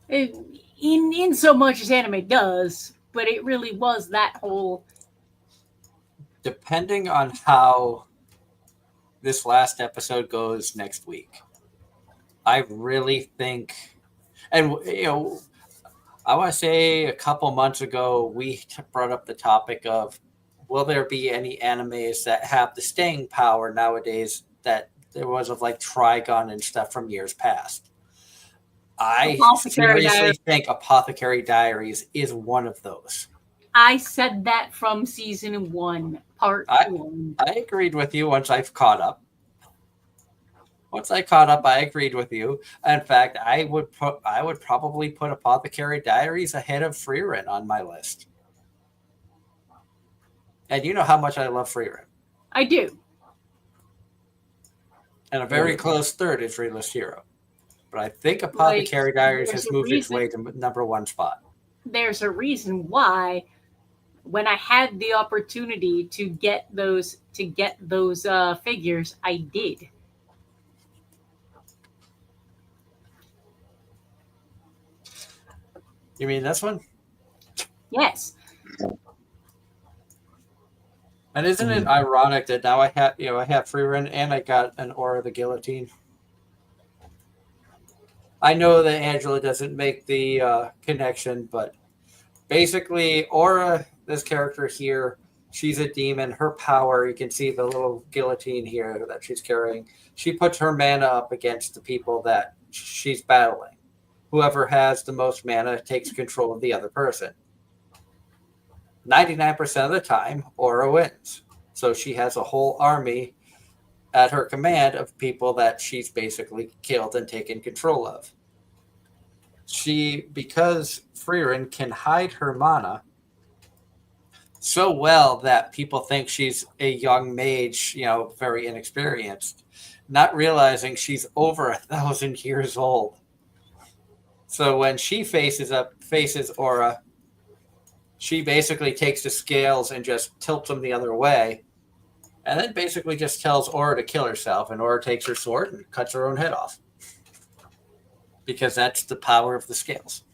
It, in so much as anime does, but it really was that whole. depending on how this last episode goes next week, I really think, and I want to say a couple months ago we brought up the topic of, will there be any animes that have the staying power nowadays that there was of like Trigon and stuff from years past? I Apothecary seriously Diaries. think Apothecary Diaries is one of those. I said that from season 1, part I- 1. I agreed with you once I've caught up. Once I caught up, I agreed with you. In fact, I would probably put Apothecary Diaries ahead of Freerun on my list. And you know how much I love Freerun. I do. And a very close third is Realist Hero. But I think Apothecary Diaries there's has a moved its reason- way to number one spot. There's a reason why when I had the opportunity to get those figures, I did. You mean this one? Yes. And isn't it ironic that now I have Freerun and I got an Aura the Guillotine? I know that Angela doesn't make the connection, but basically Aura, this character here, she's a demon. Her power, you can see the little guillotine here that she's carrying. She puts her mana up against the people that she's battling. Whoever has the most mana takes control of the other person. 99% of the time, Aura wins. So she has a whole army at her command of people that she's basically killed and taken control of. Because Freerun can hide her mana so well that people think she's a young mage, very inexperienced, not realizing she's over 1,000 years old. So when she faces Aura, she basically takes the scales and just tilts them the other way, and then basically just tells Aura to kill herself, and Aura takes her sword and cuts her own head off. Because that's the power of the scales.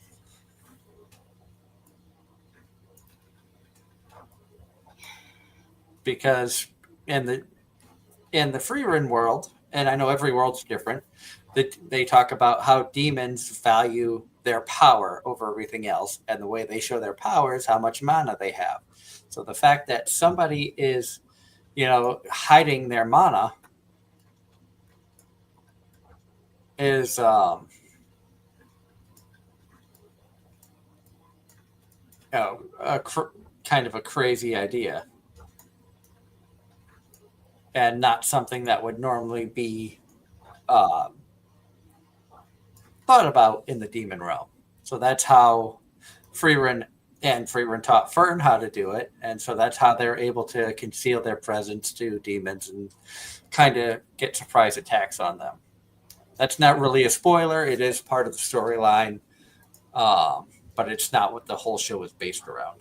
Because in the Freerun world, and I know every world's different, they talk about how demons value their power over everything else, and the way they show their power is how much mana they have. So the fact that somebody is, hiding their mana is kind of a crazy idea, and not something that would normally be thought about in the demon realm. So that's how Freerun taught Fern how to do it, and so that's how they're able to conceal their presence to demons and kind of get surprise attacks on them. That's not really a spoiler. It is part of the storyline, but it's not what the whole show is based around.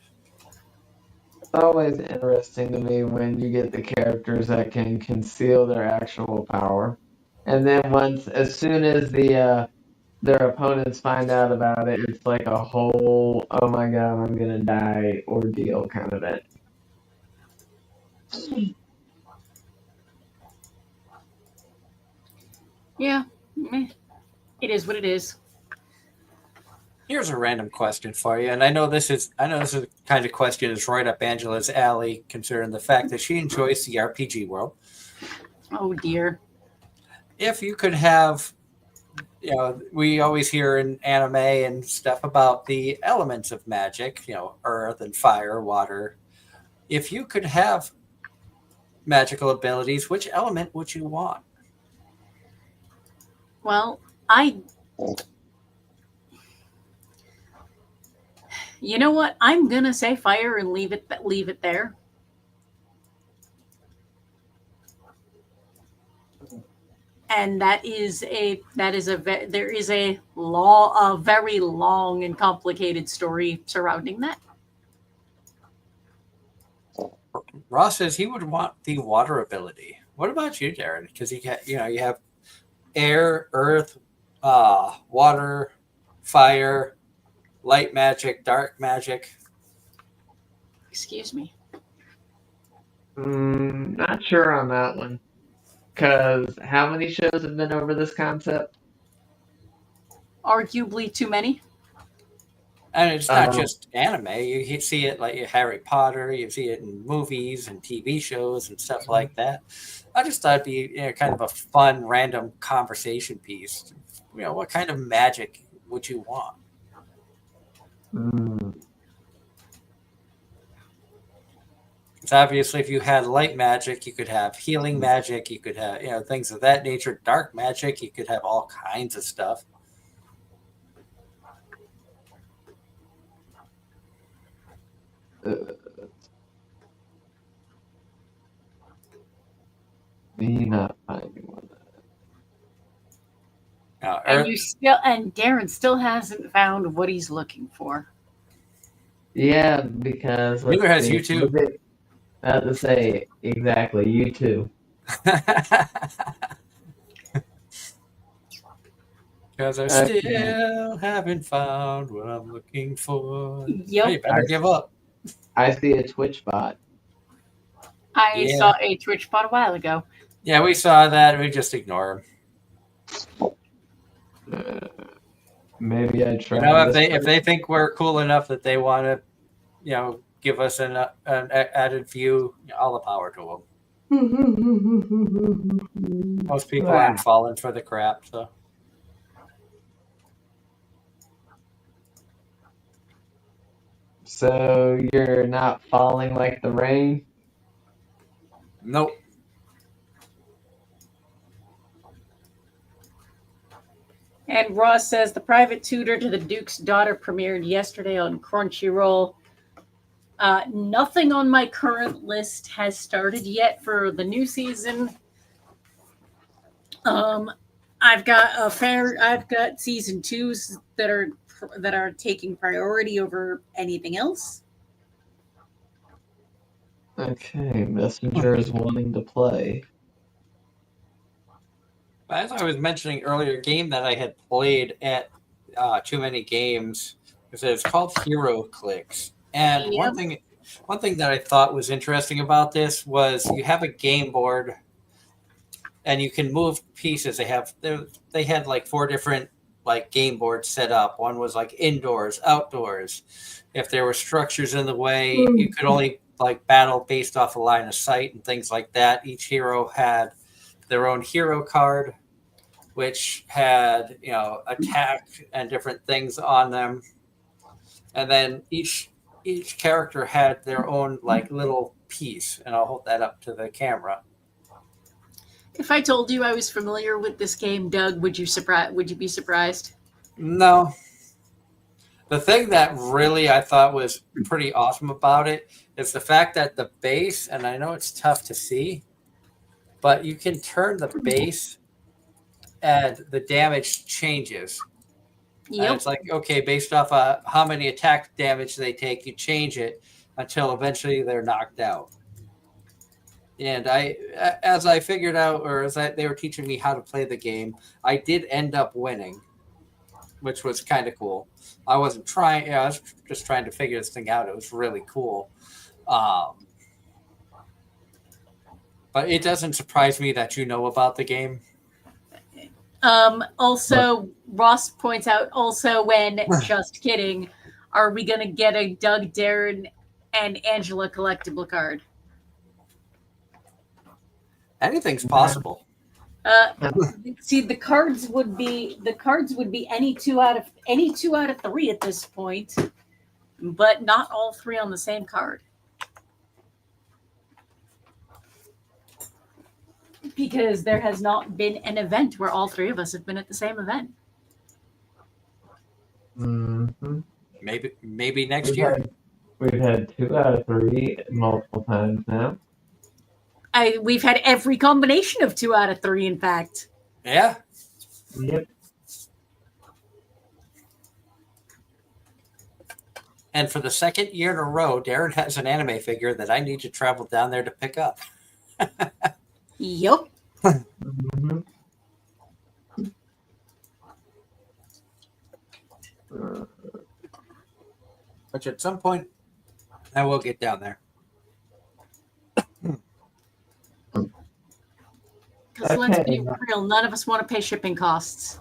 It's always interesting to me when you get the characters that can conceal their actual power, and then as soon as their opponents find out about it, it's like a whole "oh my god, I'm gonna die" ordeal kind of it. Yeah. It is what it is. Here's a random question for you, and I know this is the kind of question that's right up Angela's alley, considering the fact that she enjoys the RPG world. Oh dear. If you could have, we always hear in anime and stuff about the elements of magic, earth and fire, water. If you could have magical abilities, which element would you want? Well, you know what? I'm gonna say fire and leave it there. and there is a very long and complicated story surrounding that. Ross says he would want the water ability. What about you, Darren? Because you have air, earth, water, fire, light magic, dark magic. Excuse me. Not sure on that one. Because how many shows have been over this concept? Arguably too many. And it's not just anime. You see it like Harry Potter. You see it in movies and TV shows and stuff like that. I just thought it'd be kind of a fun, random conversation piece. What kind of magic would you want? Because obviously, if you had light magic, you could have healing magic. You could have things of that nature. Dark magic. You could have all kinds of stuff. Me not finding one. And Darren still hasn't found what he's looking for. Yeah, because neither has you too. Not to say exactly, you too. Because I still haven't found what I'm looking for. Yep. You better give up. I see a Twitch bot. I saw a Twitch bot a while ago. Yeah, we saw that. We just ignore them. Maybe I try. If they think we're cool enough that they want to, give us an added view, all the power to them. Most people aren't falling for the crap, so. So you're not falling like the rain? Nope. And Ross says the private tutor to the Duke's daughter premiered yesterday on Crunchyroll. Nothing on my current list has started yet for the new season. I've got season 2s that are taking priority over anything else. Okay, Messenger is wanting to play. As I was mentioning earlier, a game that I had played at Too Many Games, it's called Hero Clicks. And one thing that I thought was interesting about this was you have a game board and you can move pieces. They had like 4 different like game boards set up. One was like indoors, outdoors. If there were structures in the way, you could only like battle based off a line of sight and things like that. Each hero had their own hero card, which had attack and different things on them, and then each character had their own like little piece. And I'll hold that up to the camera. If I told you I was familiar with this game, Doug, would you be surprised? No. The thing that really I thought was pretty awesome about it is the fact that the base, and I know it's tough to see, but you can turn the base and the damage changes. Yep. And it's like, okay, based off how many attack damage they take, you change it until eventually they're knocked out. And as I figured out, or as they were teaching me how to play the game, I did end up winning, which was kind of cool. I wasn't trying, I was just trying to figure this thing out. It was really cool. But it doesn't surprise me that you know about the game. Also, Ross points out when, just kidding, are we going to get a Doug, Darren, and Angela collectible card? Anything's possible. See, the cards would be any two out of 3 at this point, but not all 3 on the same card. Because there has not been an event where all 3 of us have been at the same event. Mm-hmm. Maybe next year. We've had 2 out of 3 multiple times now. We've had every combination of 2 out of 3, in fact. Yeah. Yep. And for the second year in a row, Darren has an anime figure that I need to travel down there to pick up. Yup. Mhm. Which at some point, I will get down there. Because let's be Okay. real, none of us want to pay shipping costs.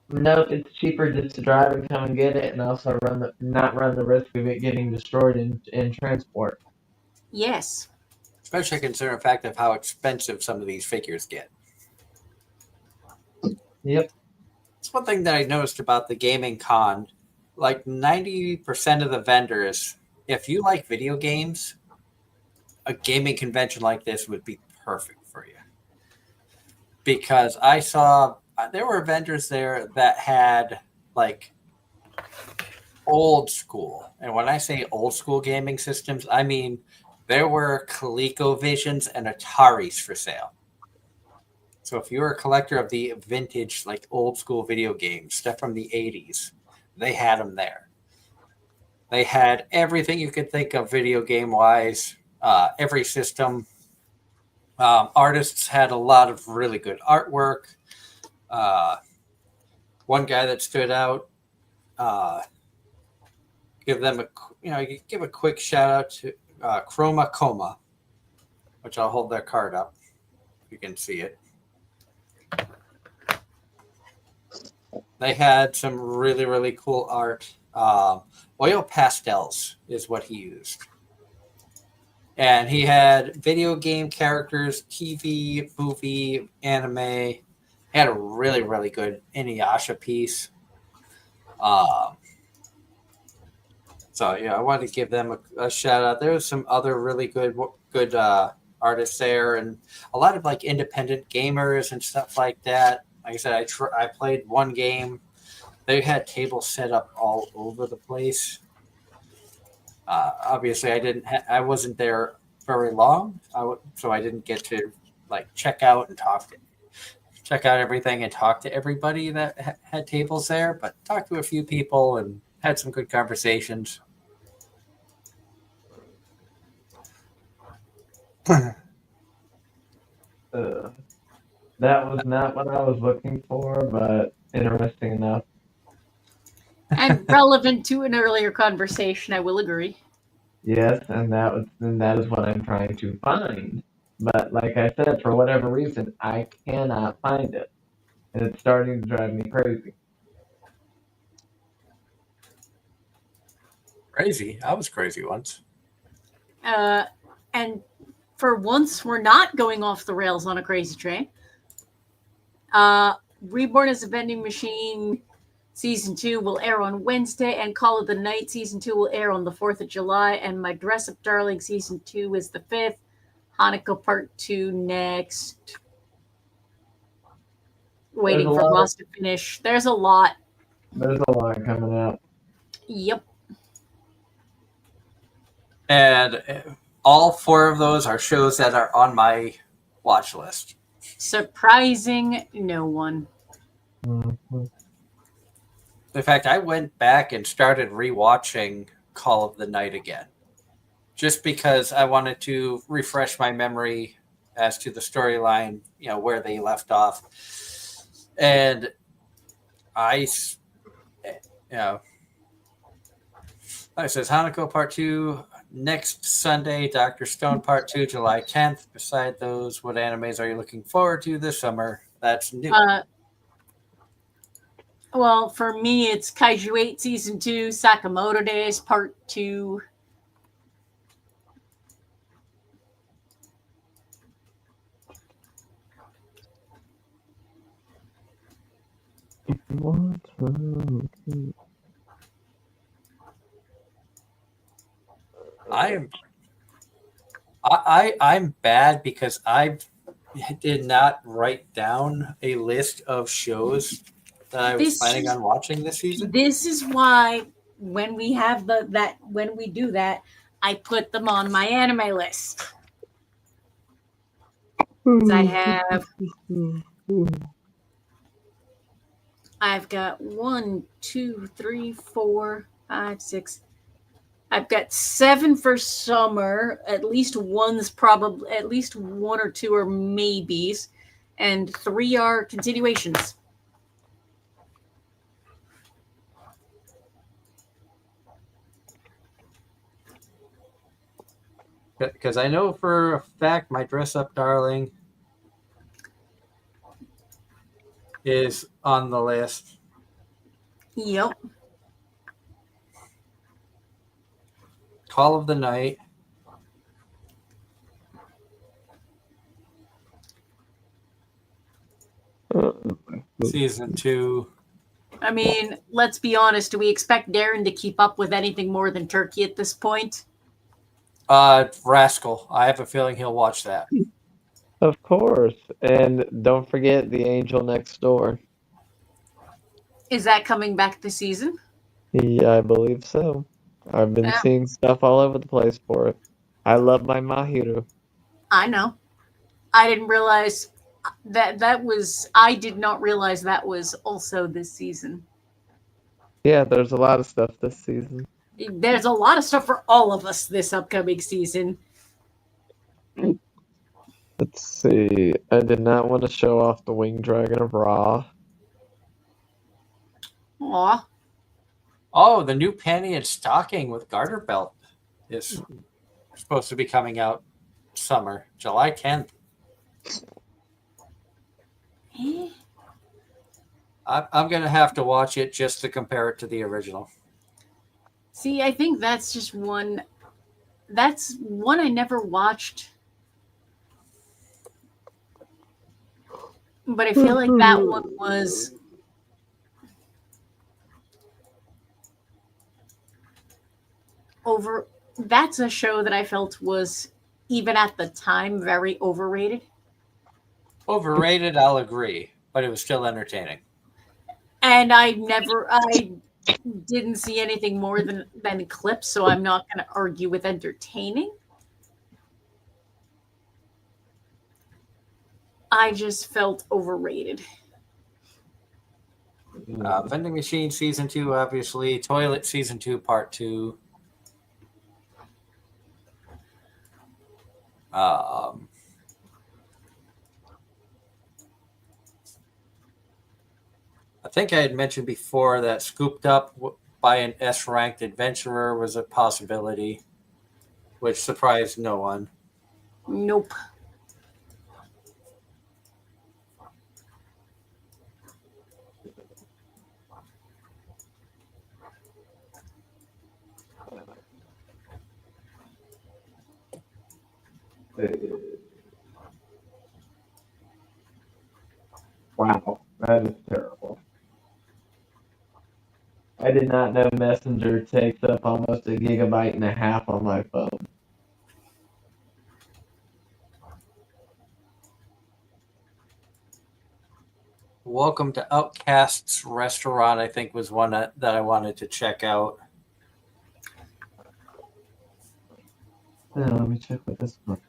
Nope, it's cheaper just to drive and come and get it, and also not run the risk of it getting destroyed in transport. Yes. Especially considering the fact of how expensive some of these figures get. Yep. It's one thing that I noticed about the gaming con. Like 90% of the vendors, if you like video games, a gaming convention like this would be perfect for you. Because I saw there were vendors there that had like old school. And when I say old school gaming systems, I mean there were ColecoVisions and Ataris for sale. So if you're a collector of the vintage, like old school video games, stuff from the 80s, they had them there. They had everything you could think of video game wise, every system. Artists had a lot of really good artwork. One guy that stood out, give them you give a quick shout out to Chroma Coma, which I'll hold their card up. You can see it. They had some really, really cool art. Oil pastels is what he used. And he had video game characters, TV, movie, anime. He had a really, really good Inuyasha piece. So yeah, I wanted to give them a shout out. There was some other really good artists there, and a lot of like independent gamers and stuff like that. Like I said, I played one game. They had tables set up all over the place. Obviously, I wasn't there very long, so I didn't get to like check out everything and talk to everybody that had tables there. But talked to a few people and had some good conversations. That was not what I was looking for, but interesting enough. And relevant to an earlier conversation, I will agree. Yes, and that is what I'm trying to find. But like I said, for whatever reason, I cannot find it, and it's starting to drive me crazy. Crazy. I was crazy once. And for once, we're not going off the rails on a crazy train. Reborn as a Vending Machine Season 2 will air on Wednesday, and Call of the Night Season 2 will air on the 4th of July, and My Dress Up Darling Season 2 is the 5th. Hanukkah Part 2 next. Waiting for Lost to finish. There's a lot. There's a lot coming out. Yep. And all 4 of those are shows that are on my watch list. Surprising no one. Mm-hmm. In fact, I went back and started rewatching Call of the Night again, just because I wanted to refresh my memory as to the storyline, where they left off. And it says Hanukkah Part 2 next Sunday, Dr. Stone Part 2 July 10th. Beside those, what animes are you looking forward to this summer? That's new. Well, for me, it's Kaiju 8 Season 2, Sakamoto Days Part 2. I'm bad because I did not write down a list of shows that I was planning on watching this season. This is why when we have when we do that, I put them on my anime list. I have I've got 1, 2, 3, 4, 5, 6. I've got 7 for summer. At least one or two are maybes, and 3 are continuations. Because I know for a fact my Dress Up Darling is on the list. Yep. Call of the Night. Season 2. I mean, let's be honest. Do we expect Darren to keep up with anything more than Turkey at this point? Rascal. I have a feeling he'll watch that. Of course. And don't forget The Angel Next Door. Is that coming back this season? Yeah, I believe so. I've been Yeah. seeing stuff all over the place for it. I love my Mahiru. I know. I didn't realize that was. I did not realize that was also this season. Yeah, there's a lot of stuff this season. There's a lot of stuff for all of us this upcoming season. Let's see. I did not want to show off the Winged Dragon of Ra. Aw. Oh, the new panty and stocking with garter belt is supposed to be coming out summer, July 10th. I'm going to have to watch it just to compare it to the original. See, I think that's just one. That's one I never watched. But I feel like that one was over. That's a show that I felt was, even at the time, very overrated. Overrated, I'll agree, but it was still entertaining. And I didn't see anything more than clips, so I'm not going to argue with entertaining. I just felt overrated. Vending Machine Season 2, obviously. Toilet Season 2, Part 2. I think I had mentioned before that Scooped Up by an S-ranked adventurer was a possibility, which surprised no one. Nope. Wow, that is terrible. I did not know Messenger takes up almost 1.5 gigabytes on my phone. Welcome to Outcast's Restaurant, I think, was one that I wanted to check out. Now, let me check what this one.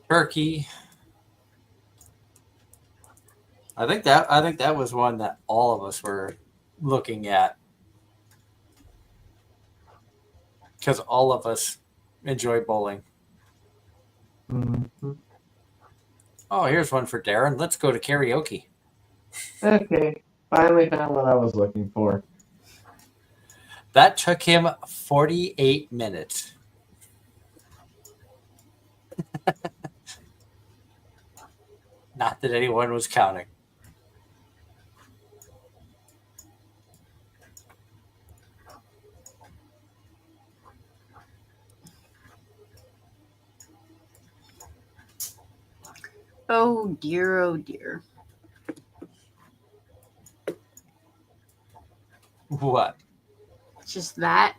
Turkey. I think that was one that all of us were looking at, because all of us enjoy bowling. Mm-hmm. Oh, here's one for Darren. Let's go to karaoke. Okay, finally found what I was looking for. That took him 48 minutes. Not that anyone was counting. Oh dear, oh dear. What? Just that.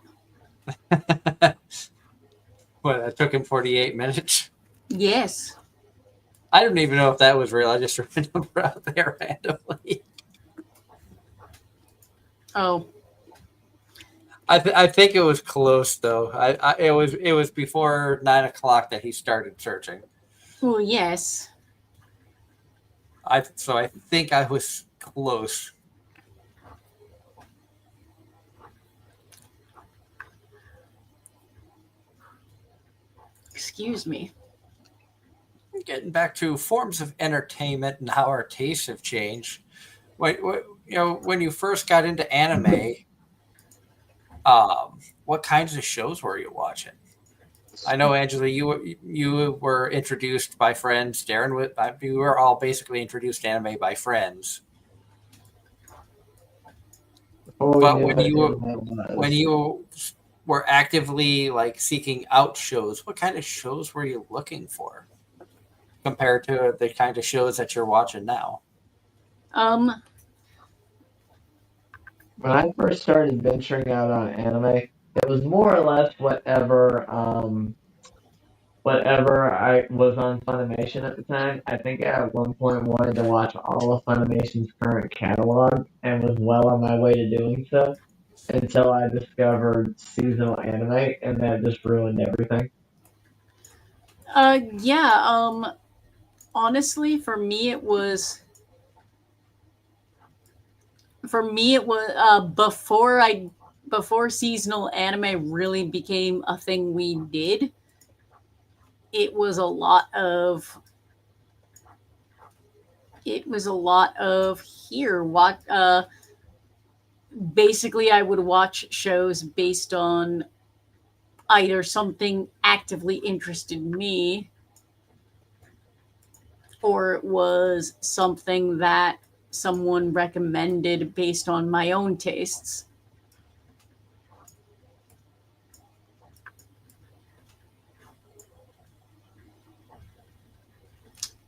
What, that took him 48 minutes? Yes. I don't even know if that was real. I just threw a number out there randomly. Oh. I think it was close though. It was before 9 o'clock that he started searching. Well, yes. So I think I was close. Excuse me. Getting back to forms of entertainment and how our tastes have changed. When you first got into anime, what kinds of shows were you watching? I know, Angela, you were introduced by friends. Darren, we were all basically introduced to anime by friends. Before we But knew when what you internet when was. you were actively like seeking out shows, what kind of shows were you looking for compared to the kind of shows that you're watching now? When I first started venturing out on anime, it was more or less whatever I was on Funimation at the time. I think I at one point wanted to watch all of Funimation's current catalog and was well on my way to doing so until I discovered seasonal anime, and that just ruined everything. Yeah. Honestly, for me it was before seasonal anime really became a thing we did. It was a lot of here what basically I would watch shows based on either something actively interested me or it was something that someone recommended based on my own tastes.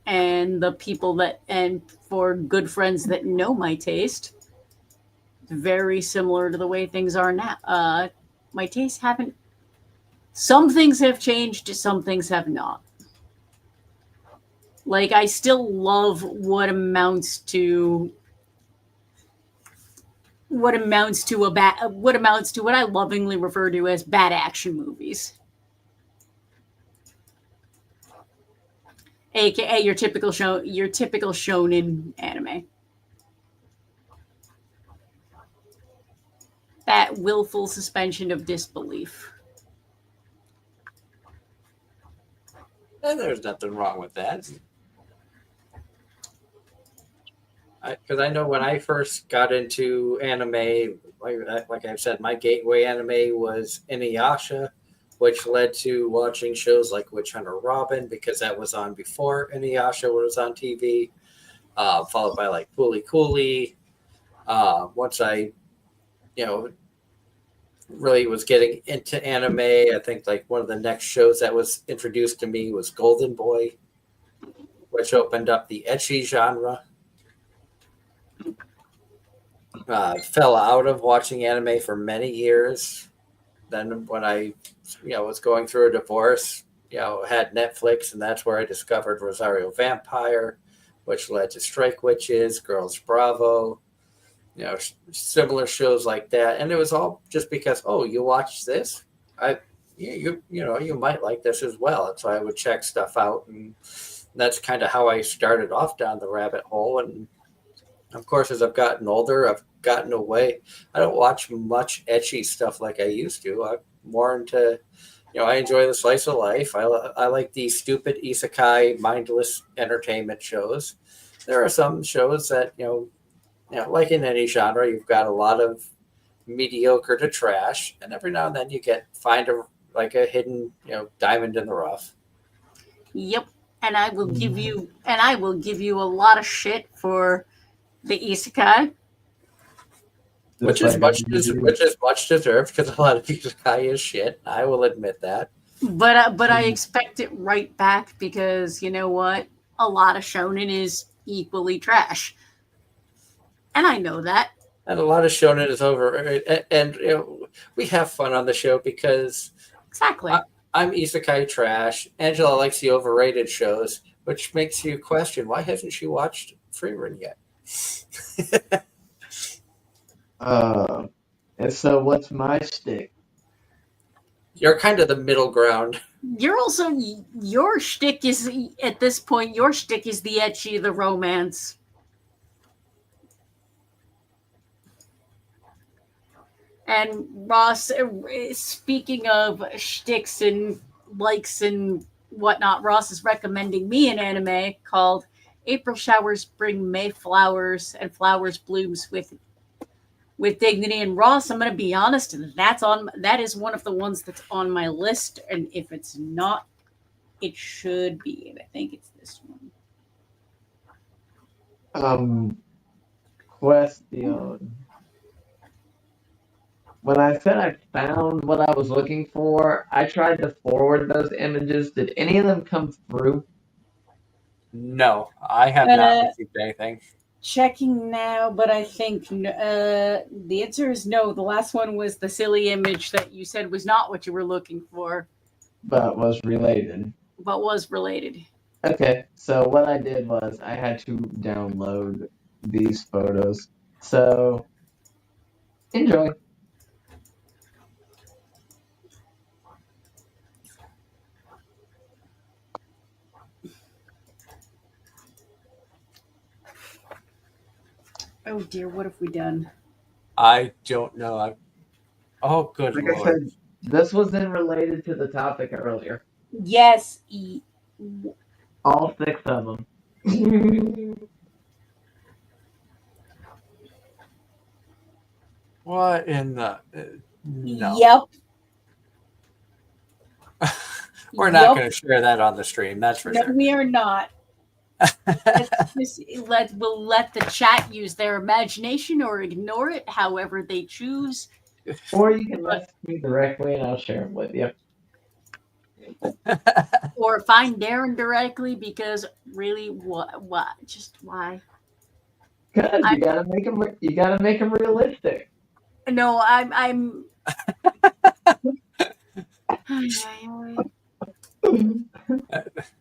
And for good friends that know my taste, very similar to the way things are now. My tastes haven't. Some things have changed, some things have not. Like I still love what amounts to what I lovingly refer to as bad action movies, aka your typical shonen anime. That willful suspension of disbelief. And there's nothing wrong with that. Because I know when I first got into anime, like I've said, my gateway anime was Inuyasha, which led to watching shows like Witch Hunter Robin because that was on before Inuyasha was on TV, followed by like Fooly Cooly. Once I, you know, really was getting into anime, I think like one of the next shows that was introduced to me was Golden Boy, which opened up the ecchi genre. Fell out of watching anime for many years. Then when I, was going through a divorce, had Netflix, and that's where I discovered Rosario Vampire, which led to Strike Witches, Girls Bravo, similar shows like that. And it was all just because, oh, you watch this, you might like this as well. And so I would check stuff out, and that's kind of how I started off down the rabbit hole. And of course, as I've gotten older, I've gotten away. I don't watch much ecchi stuff like I used to. I'm more into, I enjoy the slice of life. I like these stupid isekai, mindless entertainment shows. There are some shows that, like in any genre, you've got a lot of mediocre to trash, and every now and then find a hidden, diamond in the rough. Yep. And I will give you a lot of shit for the isekai. Which is much deserved because a lot of isekai is shit. I will admit that. But I expect it right back because you know what? A lot of shonen is equally trash, and I know that. And a lot of shonen is over, and we have fun on the show because Exactly. I'm isekai trash. Angela likes the overrated shows, which makes you question why hasn't she watched Freerun yet? And so what's my shtick? You're kind of the middle ground. You're also your shtick is at this point. Your shtick is the ecchi, the romance. And Ross, speaking of shticks and likes and whatnot, Ross is recommending me an anime called April Showers Bring May Flowers and Flowers Blooms with Dignity. And Ross, I'm going to be honest, that is one of the ones that's on my list. And if it's not, it should be. And I think it's this one. Question. When I said I found what I was looking for, I tried to forward those images. Did any of them come through? No, I have not received anything. Checking now, but I think the answer is no. The last one was the silly image that you said was not what you were looking for, But was related. but was related. Okay, so what I did was I had to download these photos. So, enjoy. Oh dear, what have we done? I don't know. Oh, good Like I lord. said, this was in related to the topic earlier. Yes. All 6 of them. What in the... no. Yep. We're not going to share that on the stream, that's for No, sure. we are not. We'll let the chat use their imagination or ignore it, however they choose. Or you can message me directly and I'll share them with you. Or find Darren directly, because really, what? Just why? Because you gotta make them realistic. No, I'm.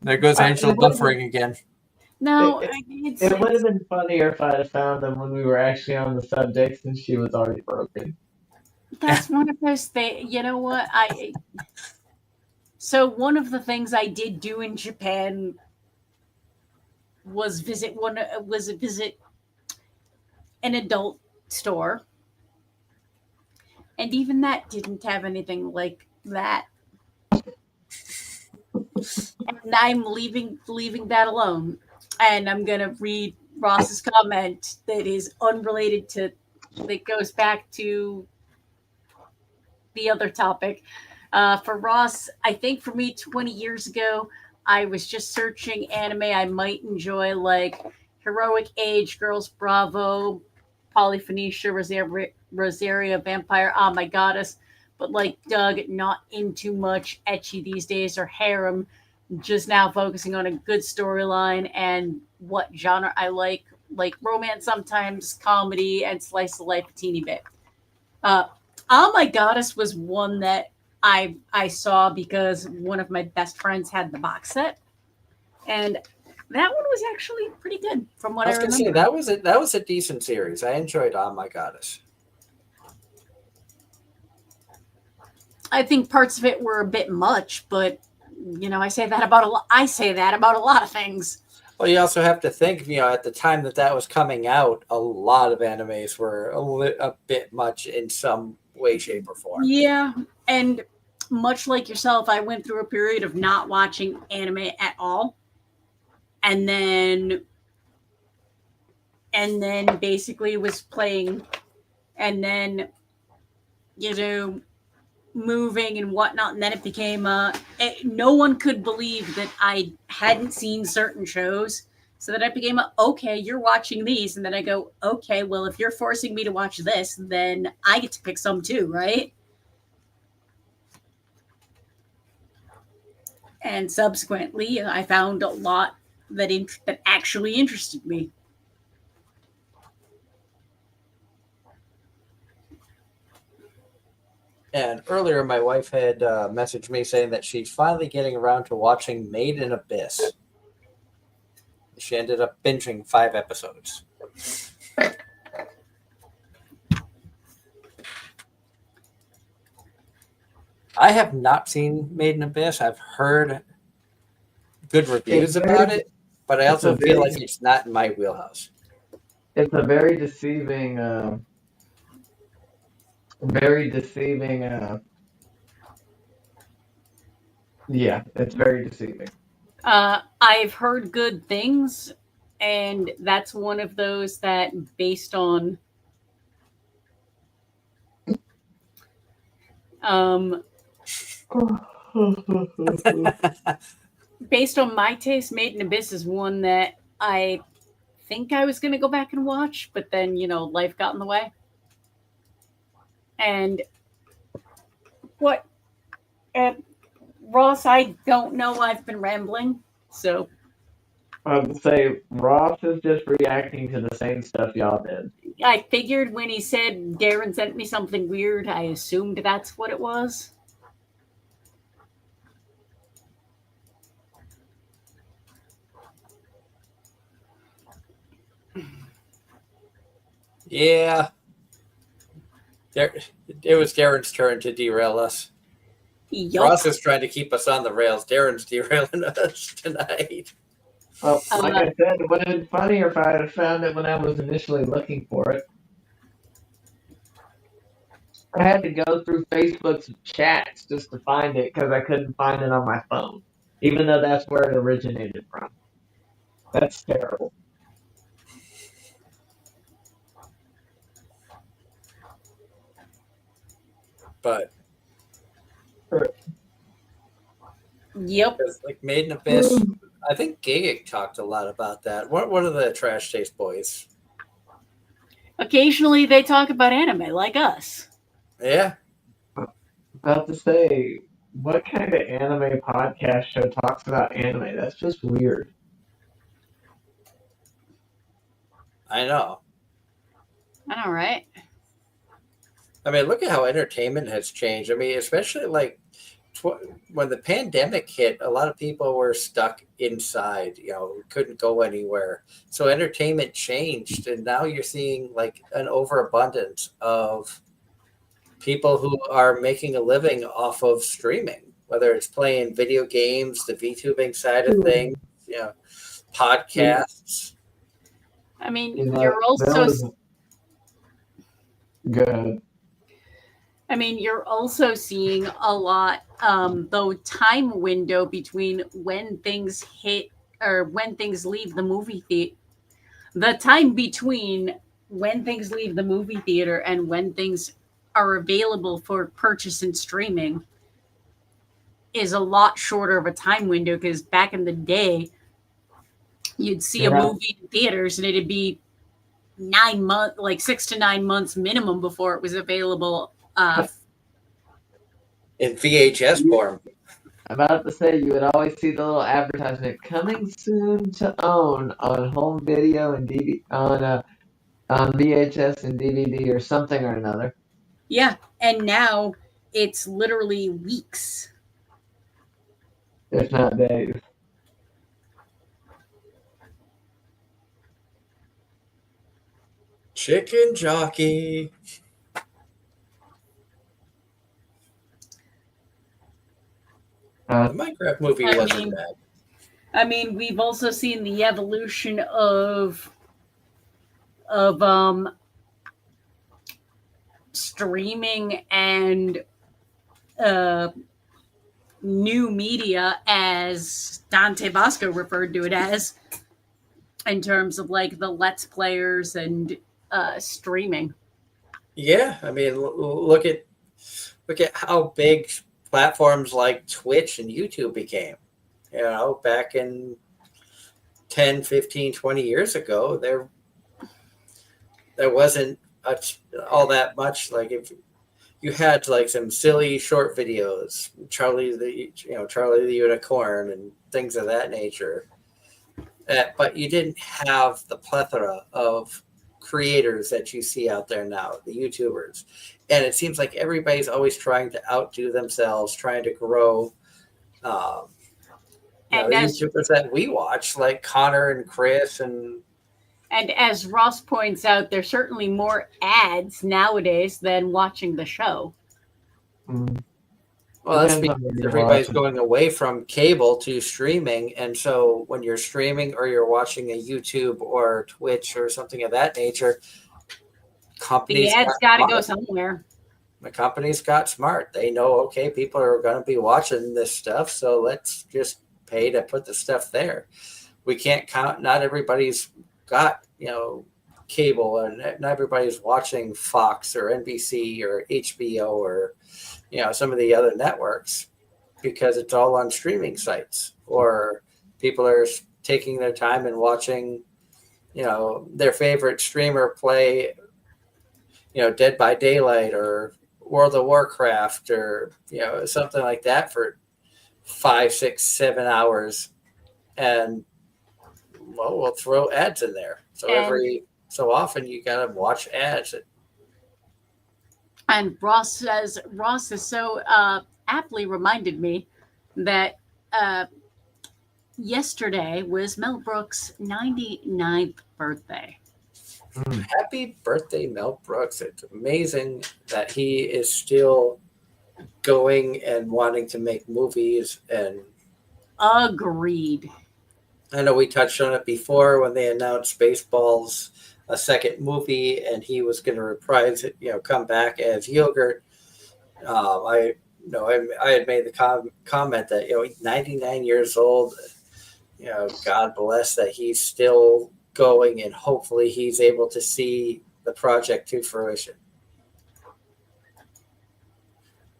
There goes Angel buffering again. No, It would have been funnier if I'd have found them when we were actually on the subject, since she was already broken. That's one of those things. You know what? So one of the things I did do in Japan was visit an adult store, and even that didn't have anything like that. And I'm leaving that alone, and I'm gonna read Ross's comment that is unrelated to, that goes back to the other topic. For Ross, I think for me 20 years ago, I was just searching anime I might enjoy, like Heroic Age, Girls Bravo, Polyphonesia, Rosaria Vampire, Ah My Goddess, but like Doug, not into much ecchi these days, or harem, just now focusing on a good storyline and what genre I like romance sometimes, comedy, and slice of life a teeny bit. Ah My Goddess was one that I saw because one of my best friends had the box set, and that one was actually pretty good from what I remember. Say, that was a decent series. I enjoyed Oh My Goddess. I think parts of it were a bit much, but I say that about a lot of things. Well, you also have to think, at the time that was coming out, a lot of animes were a bit much in some way, shape, or form. Yeah, and much like yourself, I went through a period of not watching anime at all, and then basically was playing, and then moving and whatnot, and then it became no one could believe that I hadn't seen certain shows, so that I became okay, you're watching these, and then I go, okay, well, if you're forcing me to watch this, then I get to pick some too, right? And subsequently, I found a lot that actually interested me. And earlier, my wife had messaged me saying that she's finally getting around to watching Made in Abyss. She ended up binging 5 episodes. I have not seen Made in Abyss. I've heard good reviews about it, but I also feel like it's not in my wheelhouse. It's a very deceiving, very deceiving. Yeah, it's very deceiving. I've heard good things, and that's one of those that um, based on my taste, Made in Abyss is one that I think I was going to go back and watch, but then, life got in the way. And what, Ross, I don't know. I've been rambling, so. I would say Ross is just reacting to the same stuff y'all did. I figured when he said Darren sent me something weird, I assumed that's what it was. Yeah. It was Darren's turn to derail us. Yup. Ross is trying to keep us on the rails. Darren's derailing us tonight. Well, like I said, it would have been funnier if I had found it when I was initially looking for it. I had to go through Facebook's chats just to find it because I couldn't find it on my phone, even though that's where it originated from. That's terrible. But Yep. like Made in Abyss, I think Gigic talked a lot about that. What are the Trash Taste Boys? Occasionally they talk about anime like us. Yeah. About to say, what kind of anime podcast show talks about anime? That's just weird. I know. I know, right? I mean, look at how entertainment has changed. I mean, especially like when the pandemic hit, a lot of people were stuck inside, couldn't go anywhere. So entertainment changed. And now you're seeing like an overabundance of people who are making a living off of streaming, whether it's playing video games, the VTubing side of things, podcasts. I mean, You're also good. I mean, you're also seeing a lot, the time window between when things hit or when things leave the movie theater. The time between when things leave the movie theater and when things are available for purchase and streaming is a lot shorter of a time window, because back in the day, you'd see a movie in theaters and it'd be 9 months, like 6 to 9 months minimum before it was available in VHS form. I'm about to say, you would always see the little advertisement coming soon to own on home video and DVD, on VHS and DVD or something or another. Yeah, and now it's literally weeks, if not days. Chicken Jockey. The Minecraft movie wasn't bad. I mean, we've also seen the evolution of streaming and new media, as Dante Bosco referred to it as, in terms of like the Let's Players and streaming. Yeah, I mean, look at how big platforms like Twitch and YouTube became. Back in 10, 15, 20 years ago, there wasn't all that much. Like, if you had like some silly short videos, Charlie the Unicorn and things of that nature, but you didn't have the plethora of creators that you see out there now, the YouTubers. And it seems like everybody's always trying to outdo themselves, trying to grow. The YouTubers that we watch, like Connor and Chris, and as Ross points out, there's certainly more ads nowadays than watching the show. Well, that's Depends on because what you're everybody's watching. going away from cable to streaming. And so when you're streaming or you're watching a YouTube or Twitch or something of that nature, The companies ads got got to go smart. somewhere. The companies got smart. They know, okay, people are going to be watching this stuff. So let's just pay to put the stuff there. We can't count, not everybody's got, cable, and not everybody's watching Fox or NBC or HBO or, some of the other networks, because it's all on streaming sites, or people are taking their time and watching, their favorite streamer play, Dead by Daylight or World of Warcraft or, something like that for 5, 6, 7 hours. And well, we'll throw ads in there. So And every so often you got to watch ads. And Ross has so aptly reminded me that yesterday was Mel Brooks' 99th birthday. Happy birthday, Mel Brooks. It's amazing that he is still going and wanting to make movies. And Agreed. I know we touched on it before when they announced Spaceballs, a second movie, and he was going to reprise it, come back as Yogurt. I had made the comment that, 99 years old, God bless that he's still going, and hopefully he's able to see the project to fruition.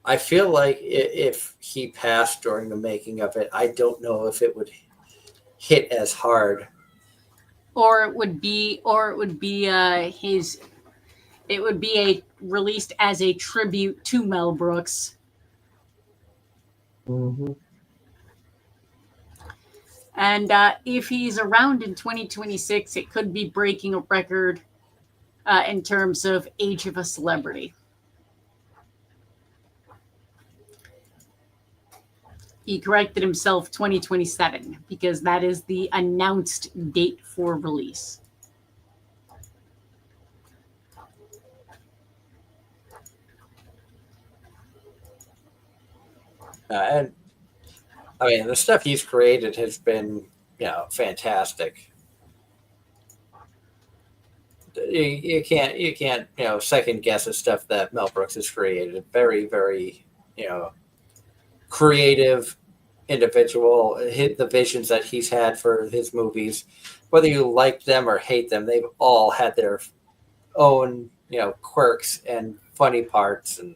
I feel like if he passed during the making of it, I don't know if it would hit as hard. Or it would be released as a tribute to Mel Brooks. Mm-hmm. And if he's around in 2026, it could be breaking a record in terms of age of a celebrity. He corrected himself, 2027, because that is the announced date for release. And I mean, the stuff he's created has been, fantastic. You can't, second guess the stuff that Mel Brooks has created. Very, very, creative individual. Hit the visions that he's had for his movies, whether you like them or hate them, they've all had their own, quirks and funny parts. And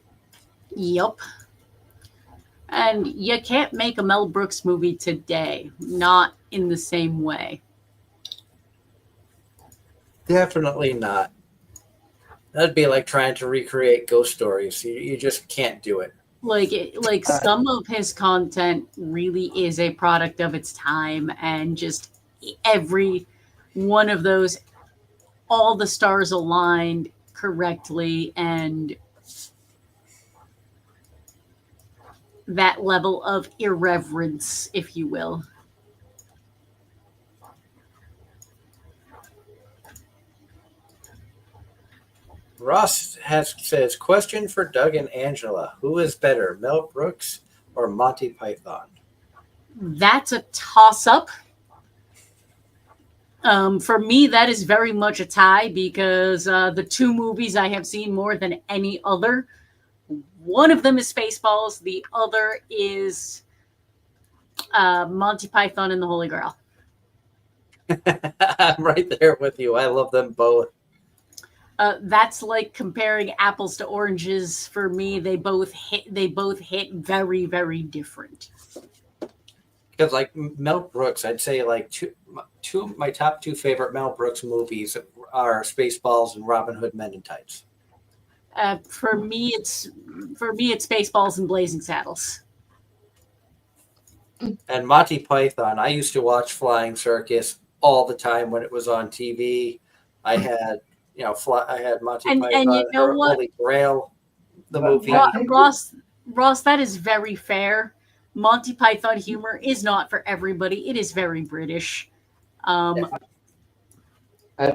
Yep. And you can't make a Mel Brooks movie today, not in the same way. definitely not. That'd be like trying to recreate Ghost Stories. You just can't do it. Like some of his content really is a product of its time, and just every one of those, all the stars aligned correctly, and that level of irreverence, if you will. Ross says, question for Doug and Angela: who is better, Mel Brooks or Monty Python? That's a toss-up. For me, that is very much a tie, because the two movies I have seen more than any other, one of them is Spaceballs, the other is Monty Python and the Holy Grail. I'm right there with you. I love them both. That's like comparing apples to oranges for me. They both hit very, very different. Because like Mel Brooks, I'd say like two of my top two favorite Mel Brooks movies are Spaceballs and Robin Hood Men in Tights. For me, it's Spaceballs and Blazing Saddles. And Monty Python, I used to watch Flying Circus all the time when it was on TV. I had, I had Monty And Python, you know or what? Holy Grail, the movie. Ross, that is very fair. Monty Python humor is not for everybody. It is very British. I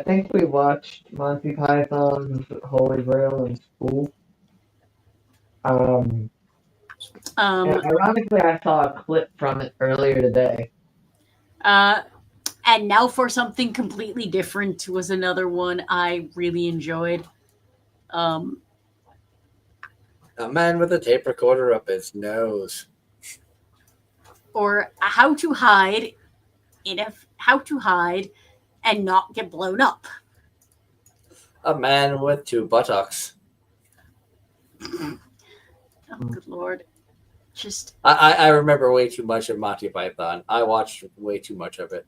think we watched Monty Python's Holy Grail in school. Ironically, I saw a clip from it earlier today. And Now for Something Completely Different was another one I really enjoyed. A man with a tape recorder up his nose. Or How to Hide and Not Get Blown Up. A man with two buttocks. Oh, good lord. Just I remember way too much of Monty Python. I watched way too much of it.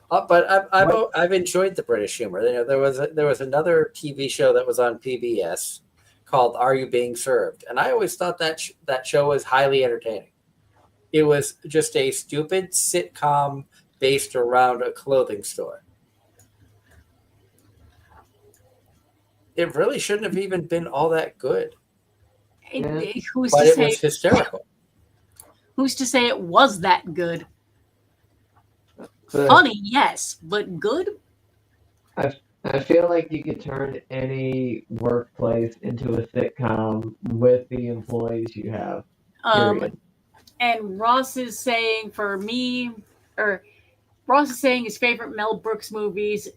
But I've enjoyed the British humor. You know, there was another TV show that was on PBS called Are You Being Served? And I always thought that show was highly entertaining. It was just a stupid sitcom based around a clothing store. It really shouldn't have even been all that good, who's but to it say was hysterical. who's to say it was that good? But Funny, yes, but good? I feel like you could turn any workplace into a sitcom with the employees you have. Period. And Ross is saying Ross is saying his favorite Mel Brooks movies,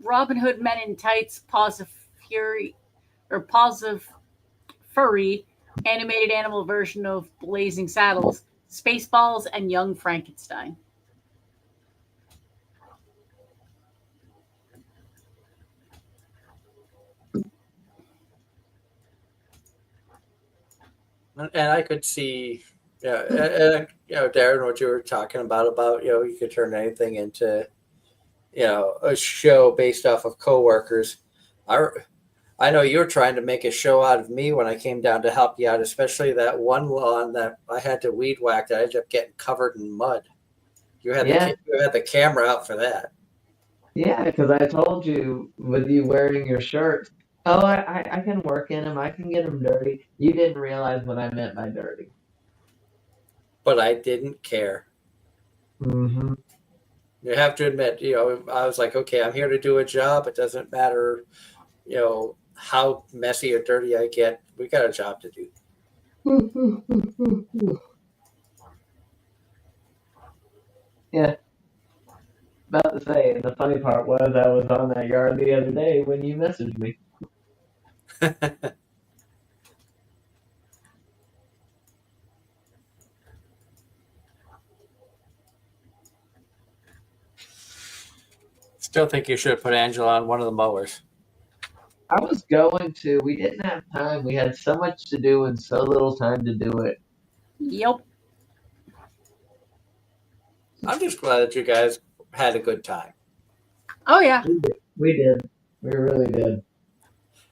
Robin Hood Men in Tights, Paws of Furry, animated animal version of Blazing Saddles, Spaceballs, and Young Frankenstein. And I could see, Darren, what you were talking about, you could turn anything into, a show based off of coworkers. I know you were trying to make a show out of me when I came down to help you out, especially that one lawn that I had to weed whack that I ended up getting covered in mud. You had the camera out for that. Yeah, because I told you with you wearing your shirt, oh, I can work in them. I can get them dirty. You didn't realize what I meant by dirty. But I didn't care. Mm-hmm. You have to admit, I was like, okay, I'm here to do a job. It doesn't matter, how messy or dirty I get. We got a job to do. Yeah. About to say, and the funny part was I was on that yard the other day when you messaged me. Still think you should have put Angela on one of the mowers. I was going to. We didn't have time. We had so much to do and so little time to do it. Yep. I'm just glad that you guys had a good time. Oh yeah. We did. We really did.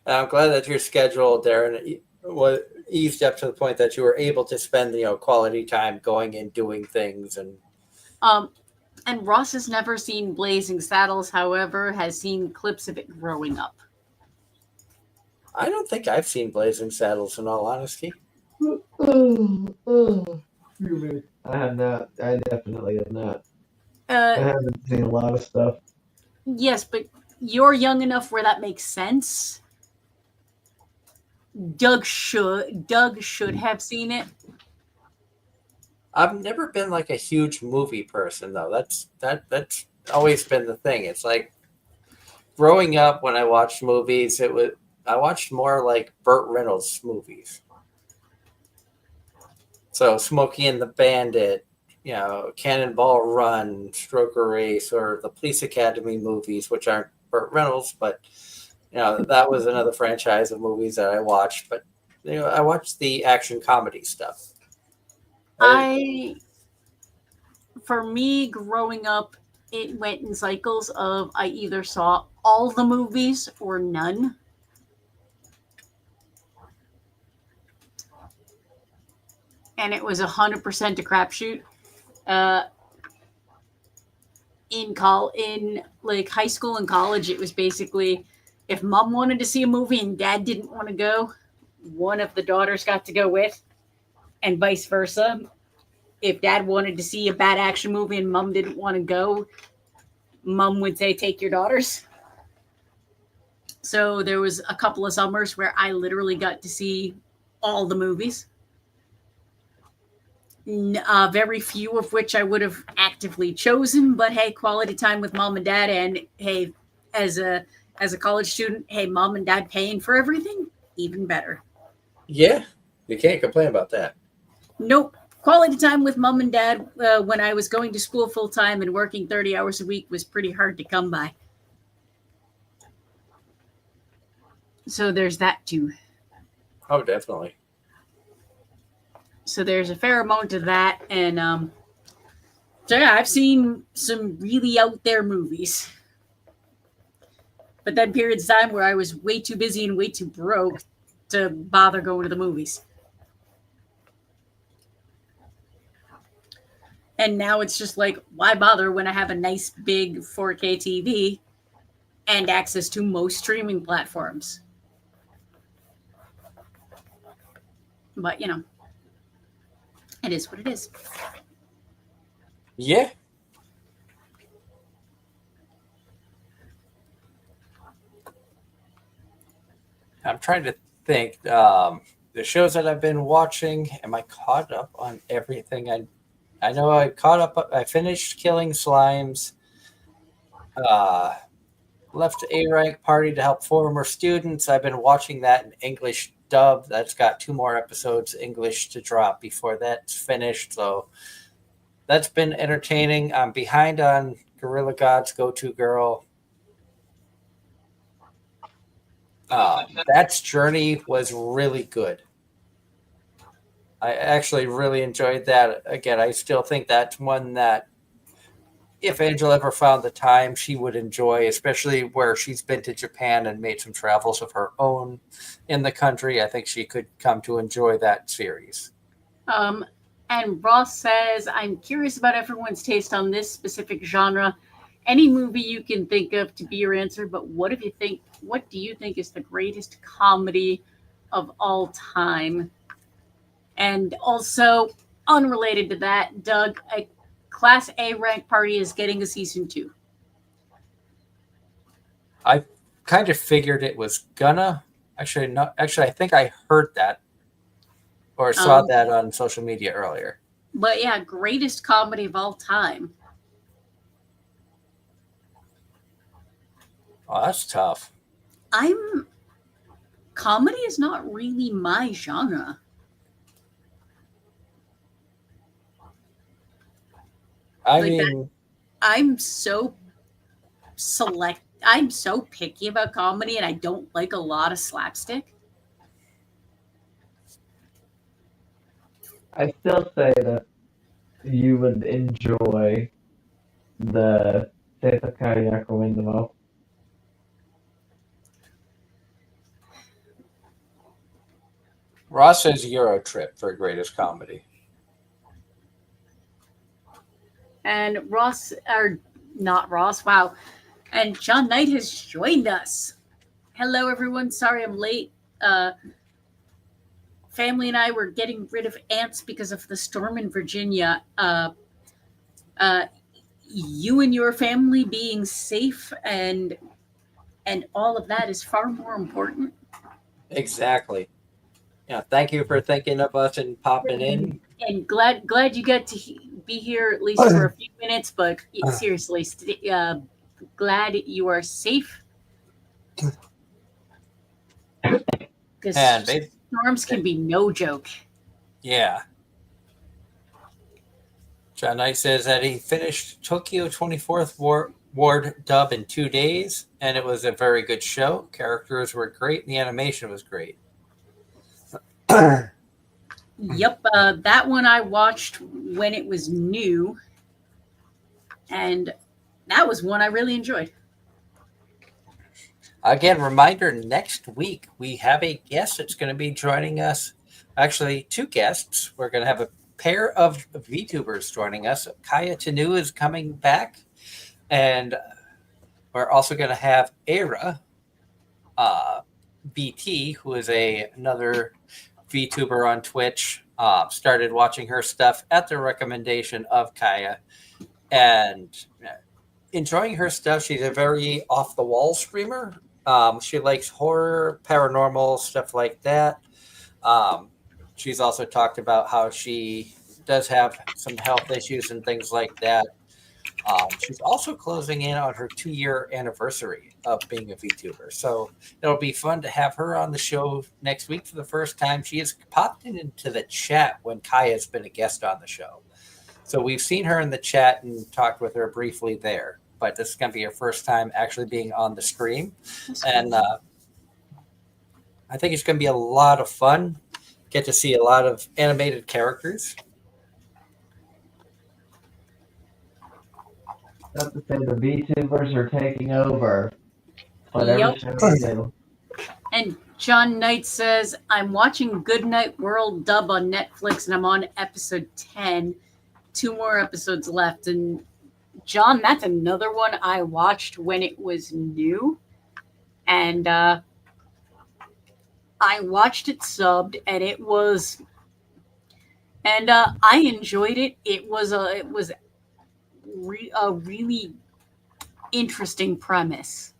And I'm glad that your schedule, Darren, was eased up to the point that you were able to spend, quality time going and doing things. And Ross has never seen Blazing Saddles, however, has seen clips of it growing up. I don't think I've seen Blazing Saddles, in all honesty. I have not. I definitely have not. I Uh, haven't seen a lot of stuff. yes, but you're young enough where that makes sense. Doug should have seen it. I've never been like a huge movie person, though. That's always been the thing. It's like growing up when I watched movies, I watched more like Burt Reynolds movies. So Smokey and the Bandit, Cannonball Run, Stroker Race, or the Police Academy movies, which aren't Burt Reynolds, but that was another franchise of movies that I watched. But I watched the action comedy stuff. For me, growing up, it went in cycles of I either saw all the movies or none. And it was 100% a crapshoot. In like high school and college, it was basically if mom wanted to see a movie and dad didn't want to go, one of the daughters got to go with, and vice versa. If dad wanted to see a bad action movie and mom didn't want to go, mom would say, take your daughters. So there was a couple of summers where I literally got to see all the movies. Very few of which I would have actively chosen, but hey, quality time with mom and dad, and hey, as a college student, hey, mom and dad paying for everything, even better. Yeah, you can't complain about that. Nope. Quality time with mom and dad when I was going to school full time and working 30 hours a week was pretty hard to come by. So there's that too. Oh, definitely. So there's a fair amount of that, and so yeah, I've seen some really out there movies. But then periods of time where I was way too busy and way too broke to bother going to the movies. And now it's just like, why bother when I have a nice big 4K TV and access to most streaming platforms? But, you know, it is what it is. Yeah. I'm trying to think. The shows that I've been watching, am I caught up on everything? I know I caught up. I finished Killing Slimes. Uh, left A rank party to help former students. I've been watching that in English dub. That's got 2 more episodes English to drop before that's finished. So that's been entertaining. I'm behind on Gorilla God's Go To Girl. That's journey was really good. I actually really enjoyed that. Again, I still think that's one that if Angel ever found the time, she would enjoy, especially where she's been to Japan and made some travels of her own in the country. I think she could come to enjoy that series. And Ross says, I'm curious about everyone's taste on this specific genre. Any movie you can think of to be your answer, but what do you think is the greatest comedy of all time? And also, unrelated to that, Doug, a Class A rank party is getting a season 2. I kind of figured it was gonna. Actually, not. Actually, I think I heard that or saw that on social media earlier. But yeah, greatest comedy of all time. Oh, that's tough. Comedy is not really my genre. I'm so picky about comedy, and I don't like a lot of slapstick. I still say that you would enjoy the Santa Kayak Window. Ross says Euro Trip for greatest comedy. And not Ross, wow. And John Knight has joined us. Hello, everyone. Sorry I'm late. Family and I were getting rid of ants because of the storm in Virginia. You and your family being safe and all of that is far more important. Exactly. Yeah, thank you for thinking of us and popping in. And glad you got to be here at least for a few minutes. But seriously, glad you are safe. Because storms can be no joke. Yeah. John Knight says that he finished Tokyo 24th Ward dub in 2 days, and it was a very good show. Characters were great, and the animation was great. Yep, that one I watched when it was new, and that was one I really enjoyed. Again, reminder, next week we have a guest that's going to be joining us. Actually, 2 guests. We're going to have a pair of VTubers joining us. Kaya Tanu is coming back, and we're also going to have Era BT, who is another VTuber on Twitch. Started watching her stuff at the recommendation of Kaya, and enjoying her stuff. She's a very off-the-wall streamer. She likes horror, paranormal, stuff like that. She's also talked about how she does have some health issues and things like that. She's also closing in on her 2-year anniversary of being a VTuber. So it'll be fun to have her on the show next week for the first time. She has popped into the chat when Kai has been a guest on the show. So we've seen her in the chat and talked with her briefly there. But this is going to be her first time actually being on the stream. And I think it's going to be a lot of fun. Get to see a lot of animated characters. Not to say the VTubers are taking over. Whatever show they do. And John Knight says, I'm watching Goodnight World dub on Netflix and I'm on episode 10. 2 more episodes left. And John, that's another one I watched when it was new. And I watched it subbed and it was, and I enjoyed it. It was a really interesting premise.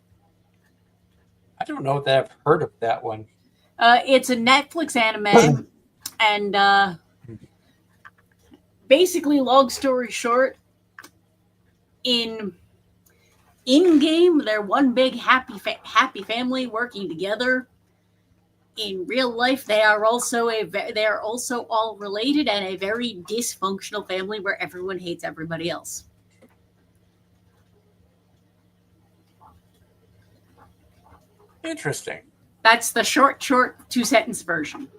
I don't know that I've heard of that one. It's a Netflix anime, and basically, long story short, in game they're one big happy family working together. In real life, they are also all related and a very dysfunctional family where everyone hates everybody else. Interesting. That's the short 2-sentence version.